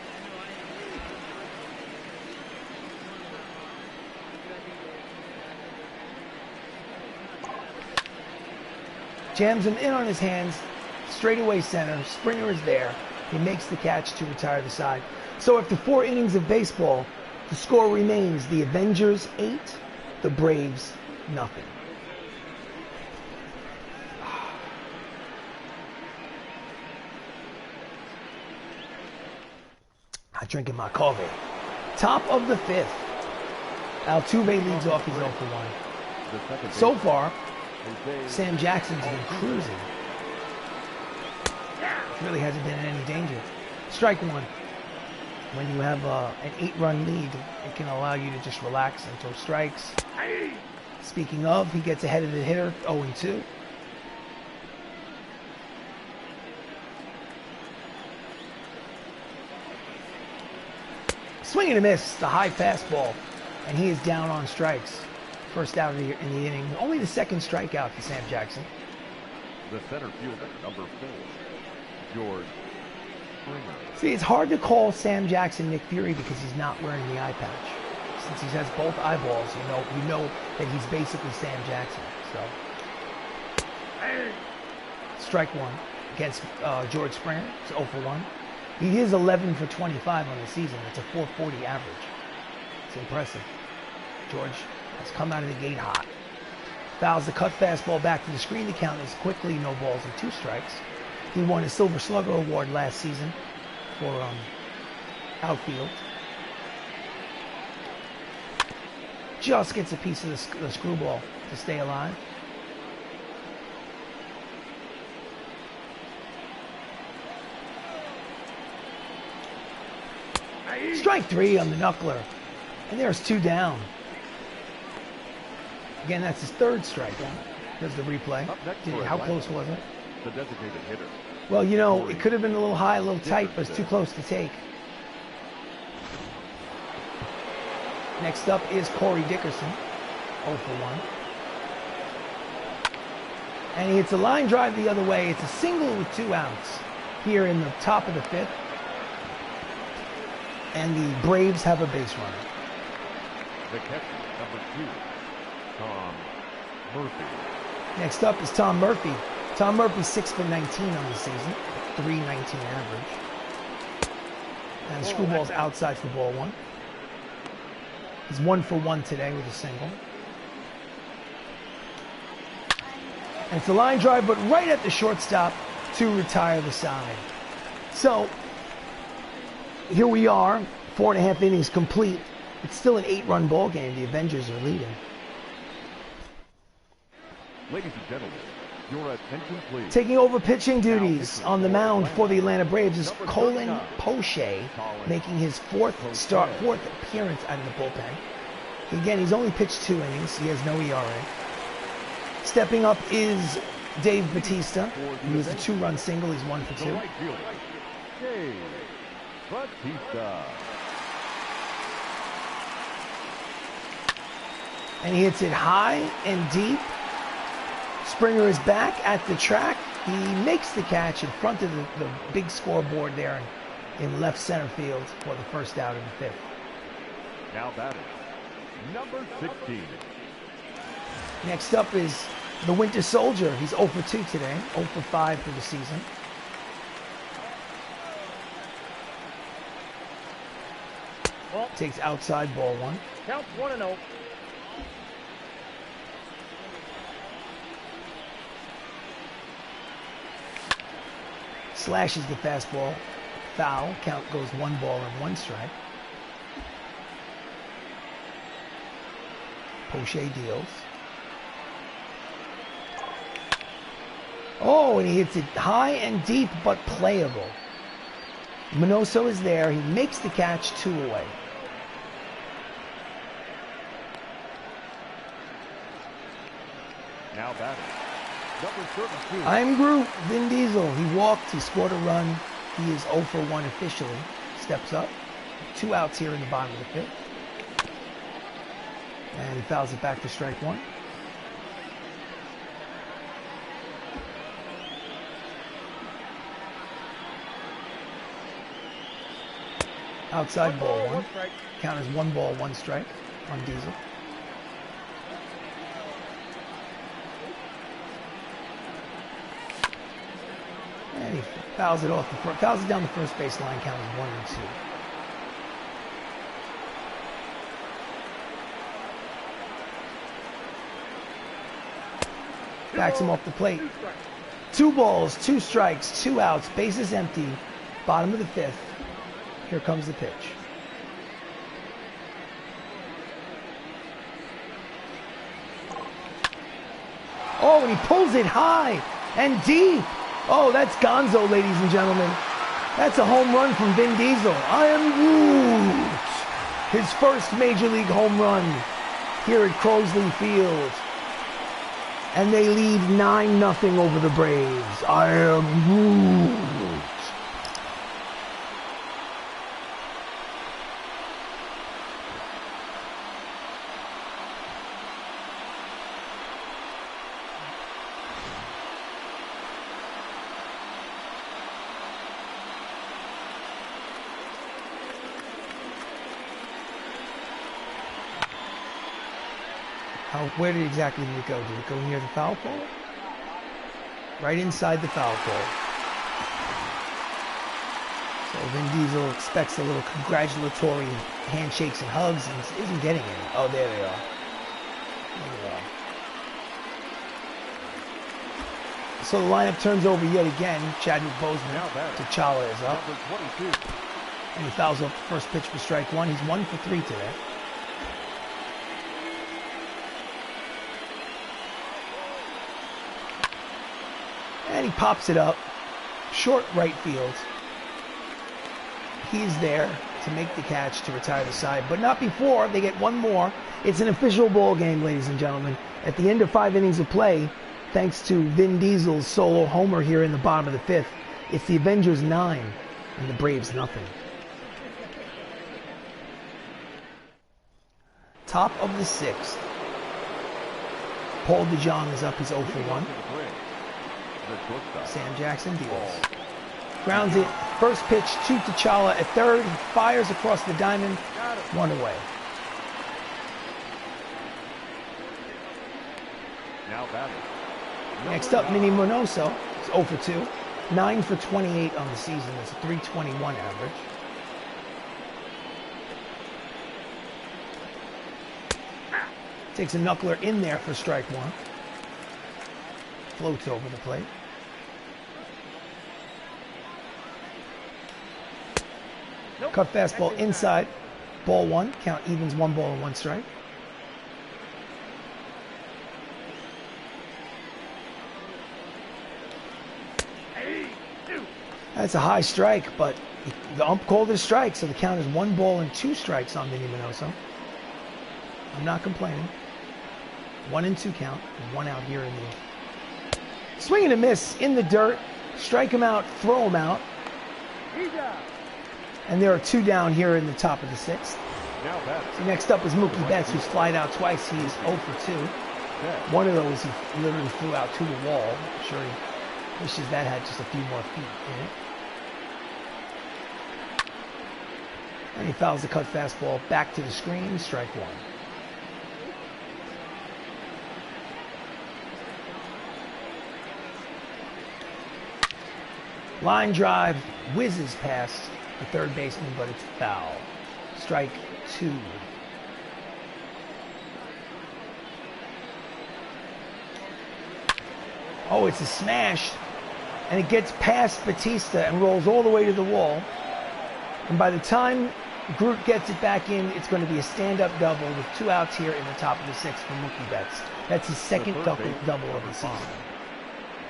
Jams him in on his hands, straightaway center. Springer is there. He makes the catch to retire the side. So after 4 innings of baseball, the score remains the Avengers 8, the Braves nothing. I'm drinking my coffee. Top of the 5th. Altuve leads off. He's 0 for 1. So far, Sam Jackson's been cruising. Really hasn't been in any danger. Strike 1. When you have an 8-run lead, can allow you to just relax and throw strikes. Speaking of, he gets ahead of the hitter, 0-2. Swing and a miss, the high fastball, and he is down on strikes. First out in the inning. Only the second strikeout for Sam Jackson. The center fielder, number 4, George Springer. See, it's hard to call Sam Jackson Nick Fury because he's not wearing the eye patch. Since he has both eyeballs, you know that he's basically Sam Jackson. So, strike one against George Springer. It's 0-1. He is 11 for 25 on the season. That's a 440 average. It's impressive. George has come out of the gate hot. Fouls the cut fastball back to the screen. The count is quickly no balls and 2 strikes. He won a Silver Slugger Award last season for outfield. Just gets a piece of the screwball to stay alive. Strike 3 on the knuckler. And there's 2 down. Again, that's his 3rd strikeout. There's the replay. How close was it? The designated hitter. Well, it could have been a little high, a little tight, but it's too close to take. Next up is Corey Dickerson, 0-1. And he hits a line drive the other way. It's a single with 2 outs here in the top of the 5th. And the Braves have a base runner. The catcher, number 2, Tom Murphy. Next up is Tom Murphy. Tom Murphy's 6 for 19 on the season, 319 average. And the screwball's outside for ball 1. He's 1 for 1 today with a single. And it's a line drive, but right at the shortstop to retire the side. So, here we are, 4.5 innings complete. It's still an 8-run ball game. The Avengers are leading. Ladies and gentlemen, your attention please. Taking over pitching duties on the mound for the Atlanta Braves is Colin Poche, making his 4th appearance out of the bullpen. Again, he's only pitched 2 innings. He has no ERA. Stepping up is Dave Batista. He was a 2-run single. He's 1 for 2. Dave Batista. And he hits it high and deep. Springer is back at the track. He makes the catch in front of the big scoreboard there in left center field for the first out in the 5th. Now batting, number 16. Next up is the Winter Soldier. He's 0 for 2 today, 0 for 5 for the season. Takes outside ball 1. Count 1-0. Slashes the fastball. Foul. Count goes 1 ball and 1 strike. Poche deals. Oh, and he hits it high and deep, but playable. Minoso is there. He makes the catch, 2 away. Now batting, number 32. I'm Groot, Vin Deisel. He walked, he scored a run. He is 0 for 1 officially. Steps up. 2 outs here in the bottom of the 5th. And he fouls it back to strike 1. Outside ball 1. Count as 1 ball, 1 strike on Deisel. And he fouls it off the front, fouls it down the first base line. Count as 1 and 2. Backs him off the plate. 2 balls, 2 strikes, 2 outs, bases empty. Bottom of the 5th. Here comes the pitch. Oh, and he pulls it high and deep. Oh, that's Gonzo, ladies and gentlemen. That's a home run from Vin Deisel. I am Groot. His first major league home run here at Crosley Field. And they lead 9-0 over the Braves. I am Groot. Where exactly did it go? Did it go near the foul pole? Right inside the foul pole. So Vin Deisel expects a little congratulatory handshakes and hugs and isn't getting any. Oh, there they are. There they are. So the lineup turns over yet again. Chadwick Boseman. T'Challa is up. And he fouls off the first pitch for strike one. He's 1 for 3 today. And he pops it up, short right field. He's there to make the catch to retire the side, but not before they get one more. It's an official ball game, ladies and gentlemen. At the end of 5 innings of play, thanks to Vin Diesel's solo homer here in the bottom of the 5th, it's the Avengers 9 and the Braves nothing. Top of the 6th. Paul DeJong is up. He's 0 for 1. Sam Jackson deals. Grounds it. First pitch to T'Challa at third. He fires across the diamond. 1 away. Next up, Minnie Monoso. He's 0 for 2. 9 for 28 on the season. That's a 321 average. Takes a knuckler in there for strike one. Floats over the plate. Cut fastball inside. Ball 1. Count evens 1 ball and 1 strike. That's a high strike, but the ump called it a strike, so the count is 1 ball and 2 strikes on Minnie Monoso. I'm not complaining. 1 and 2 count, and 1 out here in the swing and a miss in the dirt. Strike him out, throw him out. And there are 2 down here in the top of the 6th. So next up is Mookie Betts, who's flied out twice. He is 0 for 2. One of those he literally flew out to the wall. I'm sure he wishes that had just a few more feet in it. And he fouls the cut fastball back to the screen, strike 1. Line drive whizzes past the third baseman, but it's foul. Strike 2. Oh, it's a smash, and it gets past Batista and rolls all the way to the wall. And by the time Groot gets it back in, it's going to be a stand-up double with 2 outs here in the top of the 6th for Mookie Betts. That's his second double of the season.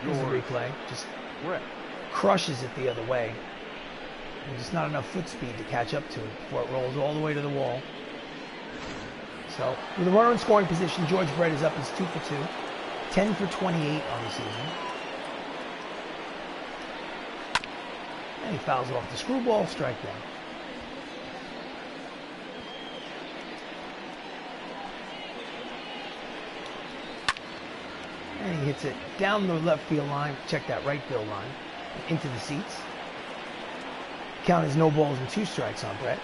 Here's the replay. Just crushes it the other way. There's just not enough foot speed to catch up to it before it rolls all the way to the wall. So, with a runner in scoring position, George Brett is up. He's 2 for 2. 10 for 28 on the season. And he fouls off the screwball, strike 1. And he hits it down the left field line. Check that right field line. Into the seats. Count is no balls and 2 strikes on Brett.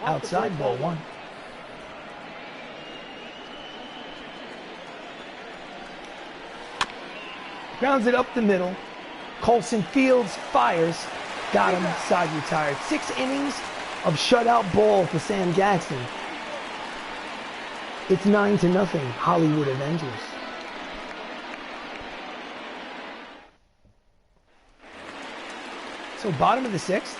Outside, ball 1. Grounds it up the middle. Coulson fields, fires. Got him, side retired. 6 innings of shutout ball for Sam Jackson. It's 9-0, Hollywood Avengers. So bottom of the 6th,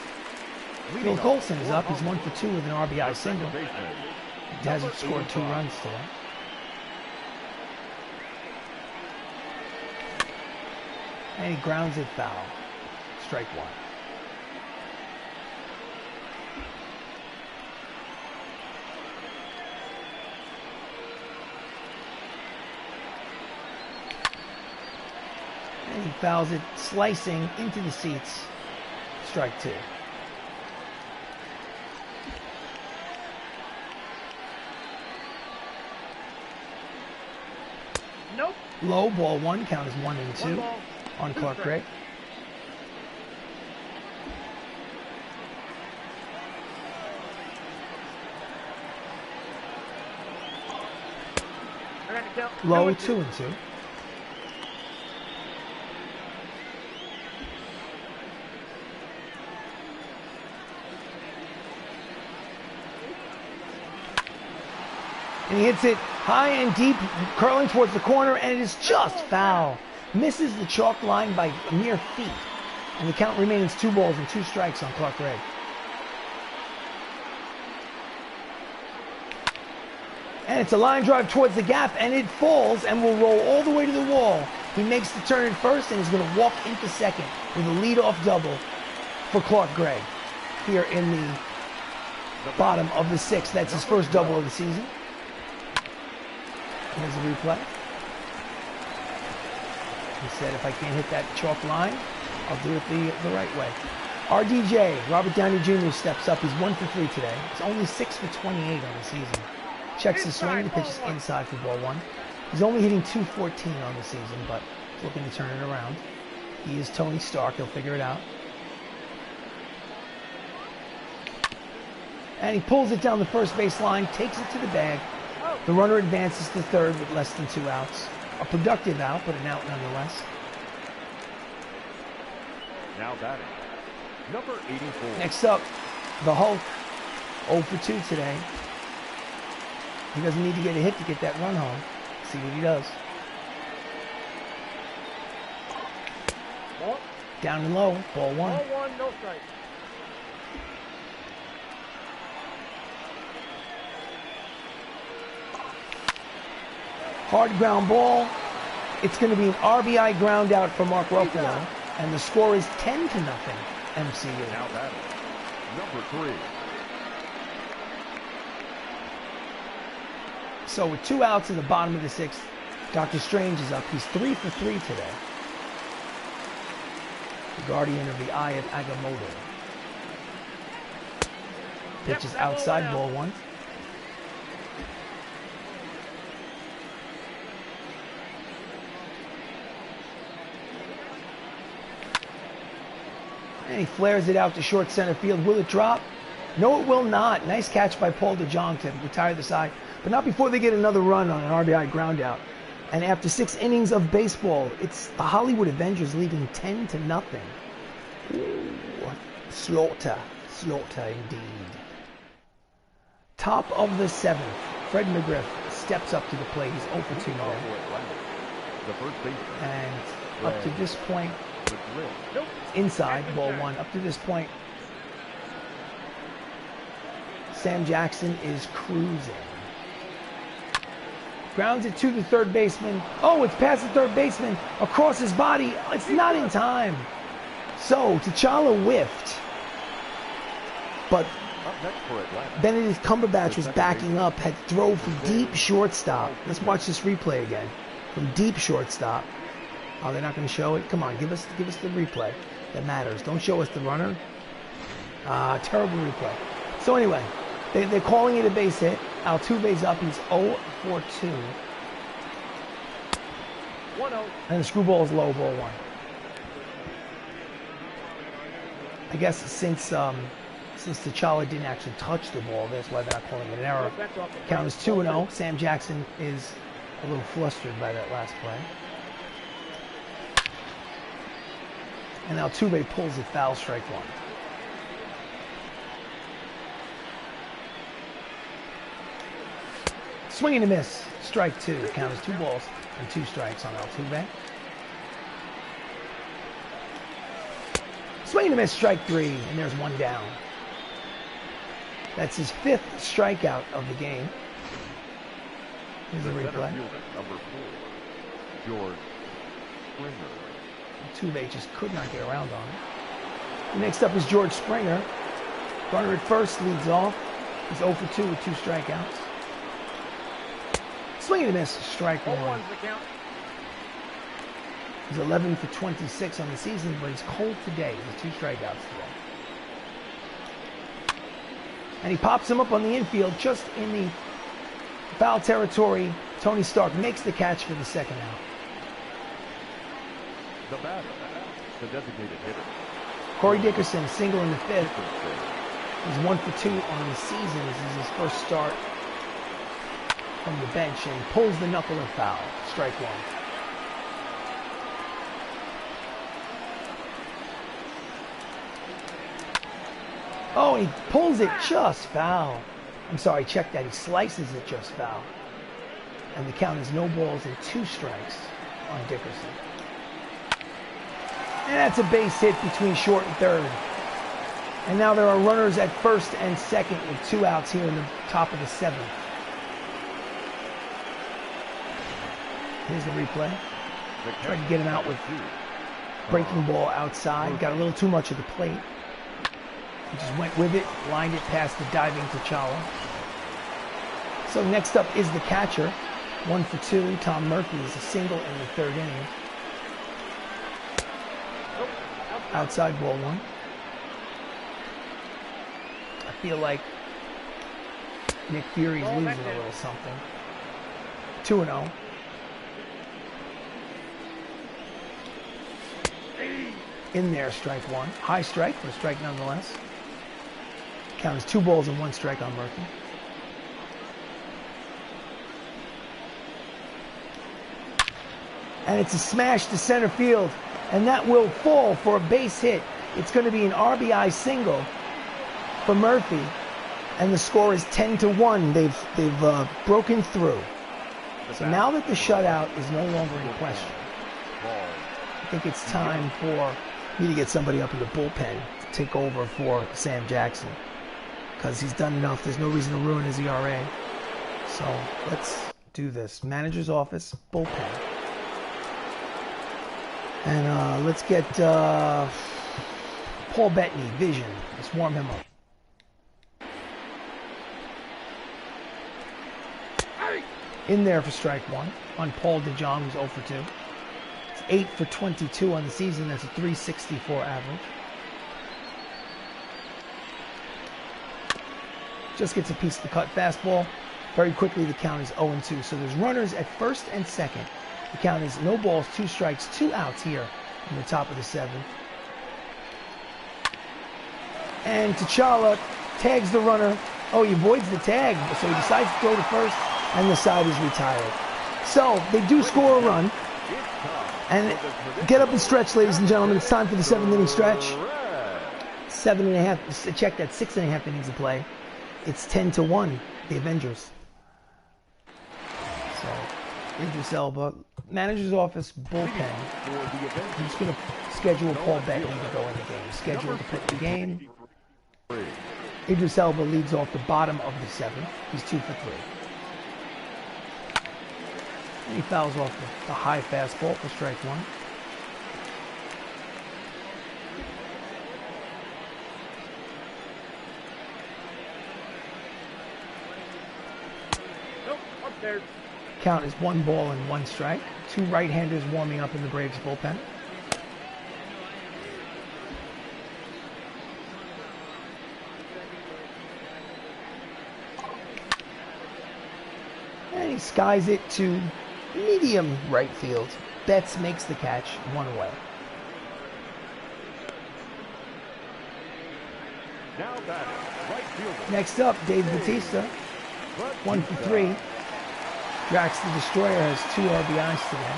Phil Coulson is up. He's 1 for 2 with an RBI single. He hasn't scored 2 runs today. And he grounds it foul. Strike 1. He fouls it, slicing into the seats. Strike 2. Nope. Low, ball 1, count is 1 and 2 ball, on 2 Clark strikes. Gregg. I got to count. Low, 2 2 and 2. And he hits it high and deep, curling towards the corner, and it is just foul. Misses the chalk line by mere feet. And the count remains 2 balls and 2 strikes on Clark Gregg. And it's a line drive towards the gap, and it falls and will roll all the way to the wall. He makes the turn at first and is going to walk into second with a lead-off double for Clark Gregg here in the bottom of the 6th. That's his first double of the season. Here's a replay. He said, if I can't hit that chalk line, I'll do it the right way. RDJ, Robert Downey Jr. steps up. He's 1 for 3 today. He's only 6 for 28 on the season. Checks the swing. The pitch is inside for ball 1. He's only hitting .214 on the season, but he's looking to turn it around. He is Tony Stark. He'll figure it out. And he pulls it down the first base line, takes it to the bag. The runner advances to third with less than 2 outs. A productive out, but an out nonetheless. Now batting, number 84. Next up, the Hulk. 0 for 2 today. He doesn't need to get a hit to get that run home. See what he does. Ball. Down and low, ball 1. Ball 1, no strike. Hard ground ball. It's going to be an RBI ground out for Mark Ruffalo. And the score is 10-0 MCU. Now batting, number 3. So with 2 outs in the bottom of the 6th, Dr. Strange is up. He's 3 for 3 today. The guardian of the Eye of Agamotto. Pitch is outside, ball 1. And he flares it out to short center field. Will it drop? No, it will not. Nice catch by Paul DeJong to retire the side. But not before they get another run on an RBI ground out. And after 6 innings of baseball, it's the Hollywood Avengers leading 10-0. Ooh, slaughter. Slaughter indeed. Top of the 7th. Fred McGriff steps up to the plate. He's 0 for 2 today. The first baseman. And up to this point, Nope. inside, ball 1. Up to this point, Sam Jackson is cruising. Grounds it to the third baseman. Oh, it's past the third baseman. Across his body. It's not in time. So, T'Challa whiffed. But Up next for Atlanta. Benedict Cumberbatch was backing up, had throw from deep shortstop. Let's watch this replay again. From deep shortstop. Oh, they're not going to show it? Come on, give us the replay. That matters. Don't show us the runner. Terrible replay. So anyway, they're calling it a base hit. Altuve's up. He's 0 for 2. 1-0. And the screwball is low, ball 1. I guess since T'Challa didn't actually touch the ball, that's why they're not calling it an error. That's off the Count is 2-0. Sam Jackson is a little flustered by that last play. And Altuve pulls it foul, strike 1. Swing and a miss, strike 2. Count is 2 balls and 2 strikes on Altuve. Swing and a miss, strike 3, and there's 1 down. That's his 5th strikeout of the game. Here's the replay. Number 4, George Springer. Altuve just could not get around on it. Next up is George Springer. Runner at first leads off. He's 0 for 2 with 2 strikeouts. Swing and a miss, strike 1. 0-1's the count. He's 11 for 26 on the season, but he's cold today. He has 2 strikeouts today. And he pops him up on the infield just in the foul territory. Tony Stark makes the catch for the second out. The batter, the designated hitter. Corey Dickerson, single in the 5th. He's 1 for 2 on the season. This is his first start from the bench, and he pulls the knuckle and foul. Strike 1. Oh, he pulls it just foul. I'm sorry, check that. He slices it just foul. And the count is no balls and 2 strikes on Dickerson. And that's a base hit between short and third. And now there are runners at first and second with 2 outs here in the top of the 7th. Here's the replay. Tried to get him out with breaking ball outside. Got a little too much of the plate. He just went with it, lined it past the diving T'Challa. So next up is the catcher. 1 for 2. Tom Murphy is a single in the 3rd inning. Outside ball 1. I feel like Nick Fury's losing a little something. 2-0. In there, strike 1. High strike, but a strike nonetheless. Count is 2 balls and 1 strike on Murphy. And it's a smash to center field, and that will fall for a base hit. It's going to be an RBI single for Murphy, and the score is 10-1. They've broken through. So now that the shutout is no longer in question, I think it's time for me to get somebody up in the bullpen to take over for Sam Jackson, because he's done enough. There's no reason to ruin his ERA. So let's do this. Manager's office, bullpen. And let's get Paul Bettany, Vision. Let's warm him up. In there for strike 1 on Paul DeJong, who's 0 for 2. It's 8 for 22 on the season. That's a .364 average. Just gets a piece of the cut fastball. Very quickly, the count is 0-2. So there's runners at first and second. The count is no balls, 2 strikes, 2 outs here in the top of the 7th. And T'Challa tags the runner. Oh, he avoids the tag, so he decides to throw to first, and the side is retired. So they do score a run. And get up and stretch, ladies and gentlemen. It's time for the 7th inning stretch. 7.5. Check that, 6.5 innings of play. It's 10-1, the Avengers. So Idris Elba, manager's office, bullpen. I'm just going to schedule Paul Bettany to go in the game. Schedule to put the game. Idris Elba leads off the bottom of the 7th. He's 2 for 3. And he fouls off the high fastball for strike 1. Nope, upstairs. Count is 1 ball and 1 strike. 2 right-handers warming up in the Braves bullpen. And he skies it to medium right field. Betts makes the catch, 1 away. Now batting, right fielder. Next up, Dave Batista, 1 for 3. Drax the Destroyer has 2 RBIs today.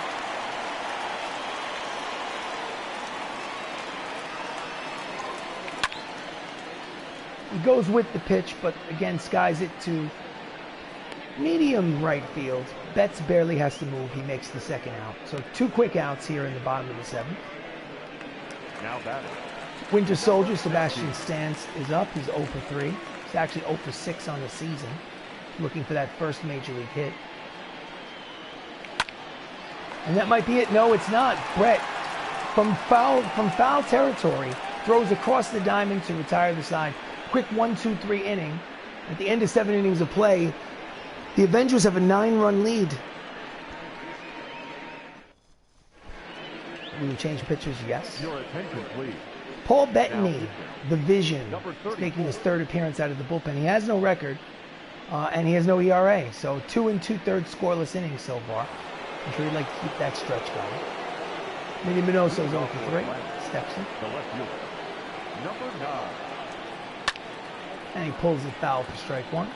He goes with the pitch, but again skies it to medium right field. Betts barely has to move. He makes the 2nd out. So 2 quick outs here in the bottom of the 7th. Now batting. Winter Soldier, Sebastian Stans is up. He's 0 for 3. He's actually 0 for 6 on the season. Looking for that first major league hit. And that might be it. No, it's not. Brett, from foul territory, throws across the diamond to retire the side. Quick 1-2-3 inning. At the end of 7 innings of play, the Avengers have a 9-run lead. we would change pitchers, yes. Your attention, please. Paul Bettany, the Vision, Number is making his 34. 3rd appearance out of the bullpen. He has no record, and he has no ERA. So 2 2/3 scoreless innings so far. I'm sure he'd like to keep that stretch going. Minnie Minoso's 0 for 3. Steps in. The left fielder. Number 9. And he pulls it foul for strike 1.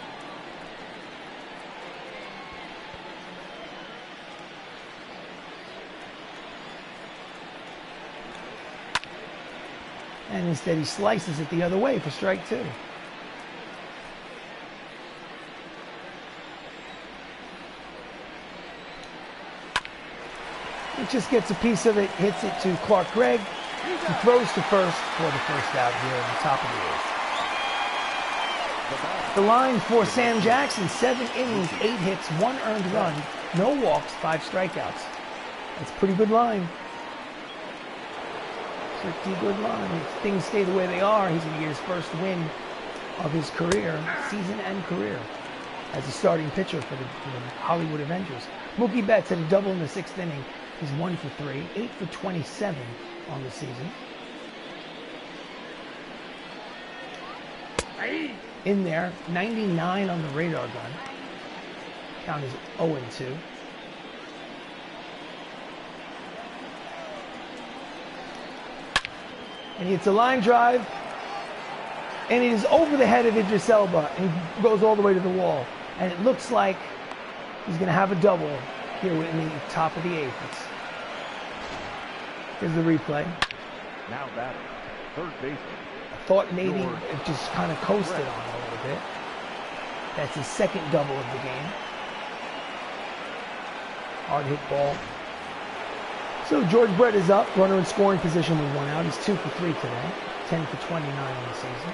And instead he slices it the other way for strike 2. It just gets a piece of it, hits it to Gregg. He throws to first for the first out here in the top of the 8th. The line for Sam Jackson, 7 innings, 8 hits, 1 earned run, no walks, 5 strikeouts. That's a pretty good line. Pretty good line. If things stay the way they are, he's going to get his first win of his career, season and career, as a starting pitcher for the Hollywood Avengers. Mookie Betts had a double in the 6th inning. He's 1 for 3, 8 for 27 on the season. In there, 99 on the radar gun. Count is 0-2. And it's a line drive, and it is over the head of Idris Elba, and he goes all the way to the wall. And it looks like he's going to have a double here in the top of the 8th. Here's the replay. Now batting. Third baseman. I thought maybe it just kind of coasted on a little bit. That's his 2nd double of the game. Hard hit ball. So George Brett is up, runner in scoring position with 1 out. He's 2 for 3 today, 10 for 29 on the season.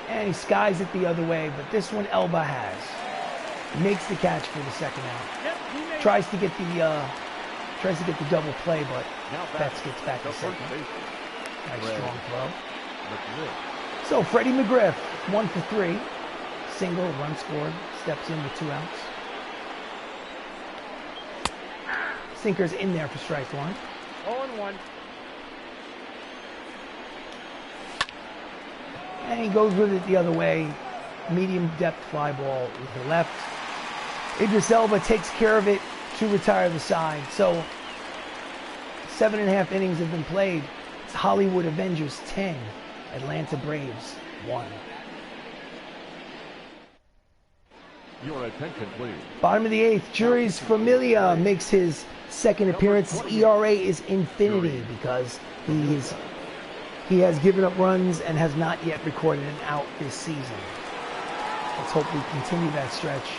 And he skies it the other way, but this one Elba has. He makes the catch for the 2nd out. Tries to get the double play, but Betts gets back to 2nd. Nice strong throw. So Freddie McGriff, 1 for 3, single, run scored, steps in with 2 outs. Sinker's in there for strike 1. 0-1. And he goes with it the other way. Medium depth fly ball with the left. Idris Elba takes care of it to retire the side. So 7.5 innings have been played. It's Hollywood Avengers 10, Atlanta Braves 1. Your attention, please. Bottom of the 8th, Juris Familia makes his 2nd appearance. His ERA is infinity because he has given up runs and has not yet recorded an out this season. Let's hope we continue that stretch.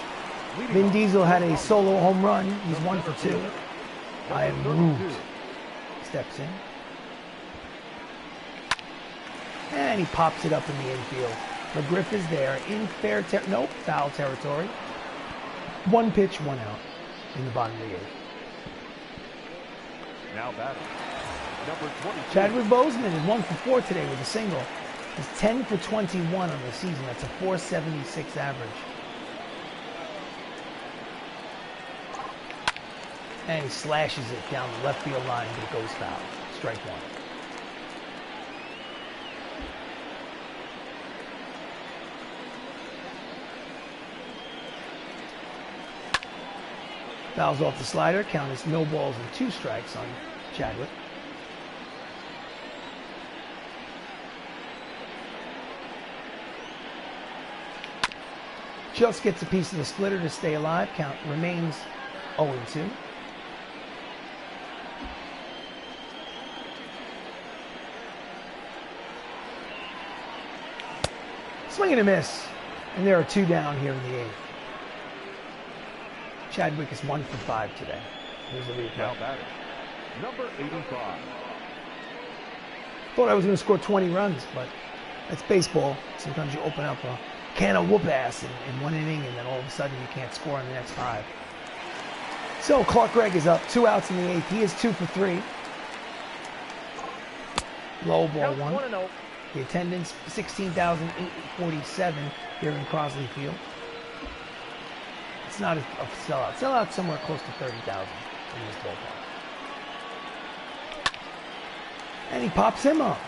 Vin Deisel had a solo home run. He's 1 for 2. I am Groot. Steps in. And he pops it up in the infield. McGriff is there in foul territory. 1 pitch, 1 out in the bottom of the 8th. Now batting. Number 22. Chadwick Boseman is 1 for 4 today with a single. He's 10 for 21 on the season. That's a .476 average. And he slashes it down the left field line, but it goes foul. Strike 1. Fouls off the slider. Count is no balls and 2 strikes on Chadwick. Just gets a piece of the splitter to stay alive. Count remains 0-2. Swing and a miss. And there are 2 down here in the 8th. Chadwick is 1 for 5 today. Here's the replay. Now batting. Number 85. Thought I was going to score 20 runs, but that's baseball. Sometimes you open up a can of whoop ass in 1 inning, and then all of a sudden you can't score in the next 5. So Gregg is up, 2 outs in the 8th. He is 2 for 3. Low ball 1. 1-0. The attendance 16,847 here in Crosley Field. It's not a sellout. Sellout somewhere close to 30,000 in this ballpark. And he pops him up.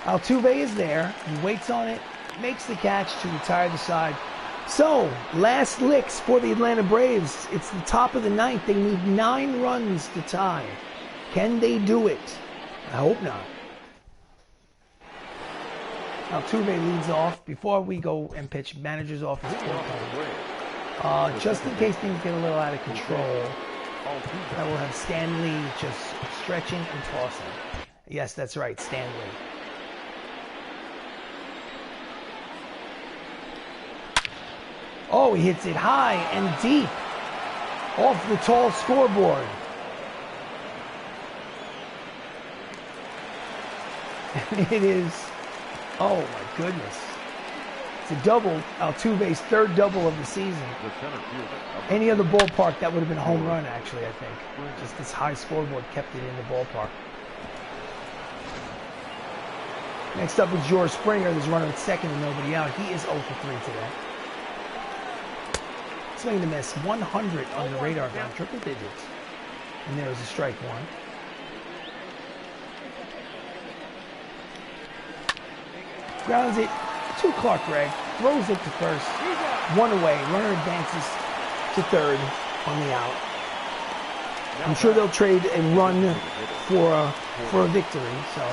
Altuve is there. He waits on it, makes the catch to retire the side. So, last licks for the Atlanta Braves. It's the top of the ninth. They need 9 runs to tie. Can they do it? I hope not. Altuve leads off. Before we go and pitch, manager's office. Just in case things get a little out of control, I will have Stanley just stretching and tossing. Yes, that's right, Stanley. Oh, he hits it high and deep off the tall scoreboard. And it is, oh my goodness. It's a double, Altuve's 3rd double of the season. Any other ballpark, that would have been a home run, actually, I think. Just this high scoreboard kept it in the ballpark. Next up is George Springer. There's a runner at second and nobody out. He is 0 for 3 today. Swing and a miss. 100 on the radar gun, triple digits. And there's a strike one. Grounds it to Clark Gregg. Throws it to first. 1 away. Runner advances to third on the out. I'm sure they'll trade a run for a victory. So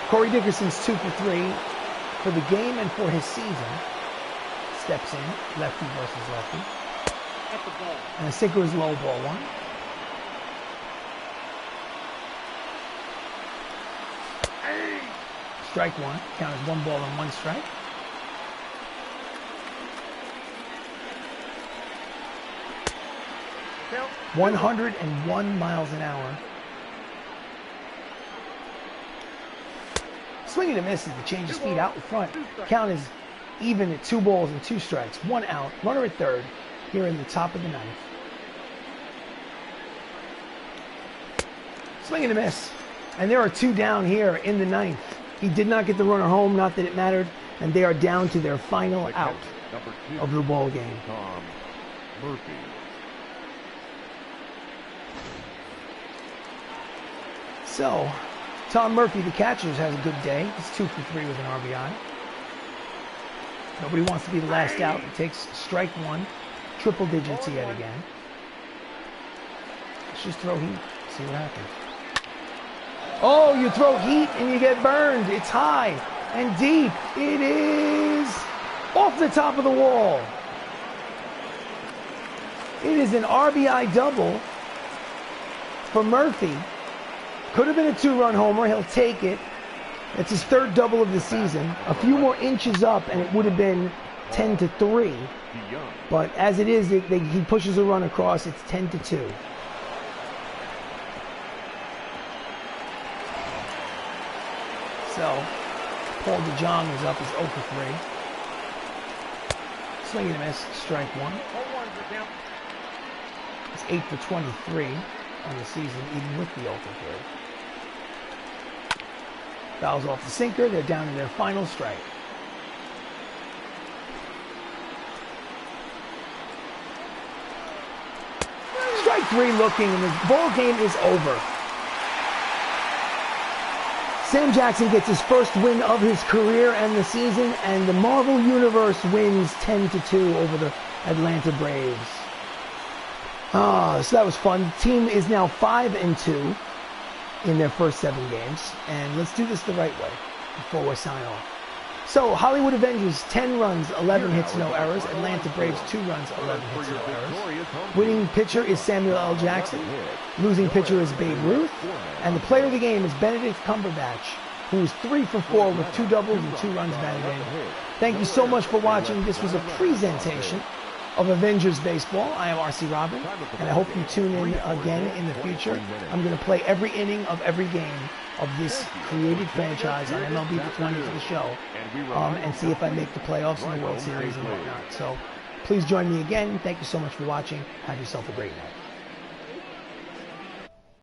Corey Dickerson's 2 for 3 for the game and for his season. Steps in, lefty versus lefty. And a sinker is low, ball 1. Strike 1. Count as 1 ball and 1 strike. Count. 101 miles an hour. Swing and a miss as the change of speed out in front. Count is even at 2 balls and 2 strikes. 1 out. Runner at third here in the top of the 9th. Swing and a miss. And there are 2 down here in the 9th. He did not get the runner home, not that it mattered, and they are down to their final out of the ball game. So, Tom Murphy, the catcher, has a good day. He's 2 for 3 with an RBI. Nobody wants to be the last out. He takes strike 1, triple digits yet again. Let's just throw heat, see what happens. Oh, you throw heat and you get burned. It's high and deep. It is off the top of the wall. It is an RBI double for Murphy. Could have been a 2-run homer. He'll take it. It's his 3rd double of the season. A few more inches up and it would have been 10 to 3. But as it is, he pushes a run across. It's 10 to 2. So, Paul DeJong is up as 0 for 3. Swing and a miss, strike 1. It's 8 for 23 on the season, even with the 0 for 3. Fouls off the sinker. They're down to their final strike. Strike 3 looking, and the ball game is over. Sam Jackson gets his first win of his career and the season, and the Marvel Universe wins 10 to 2 over the Atlanta Braves. So that was fun. The team is now 5 and 2 in their first 7 games, and let's do this the right way before we sign off. So Hollywood Avengers 10 runs, 11 hits, no errors. Atlanta Braves 2 runs, 11 hits, no errors. Winning pitcher is Samuel L. Jackson. Losing pitcher is Babe Ruth. And the player of the game is Benedict Cumberbatch, who is 3 for 4 with 2 doubles and 2 runs batted in. Thank you so much for watching. This was a presentation of Avengers Baseball. I am RC Robbin, and I hope you tune in again in the future. I'm going to play every inning of every game of this created franchise on MLB The 20 for the show, and see if I make the playoffs in the World Series and whatnot. So please join me again. Thank you so much for watching. Have yourself a great night.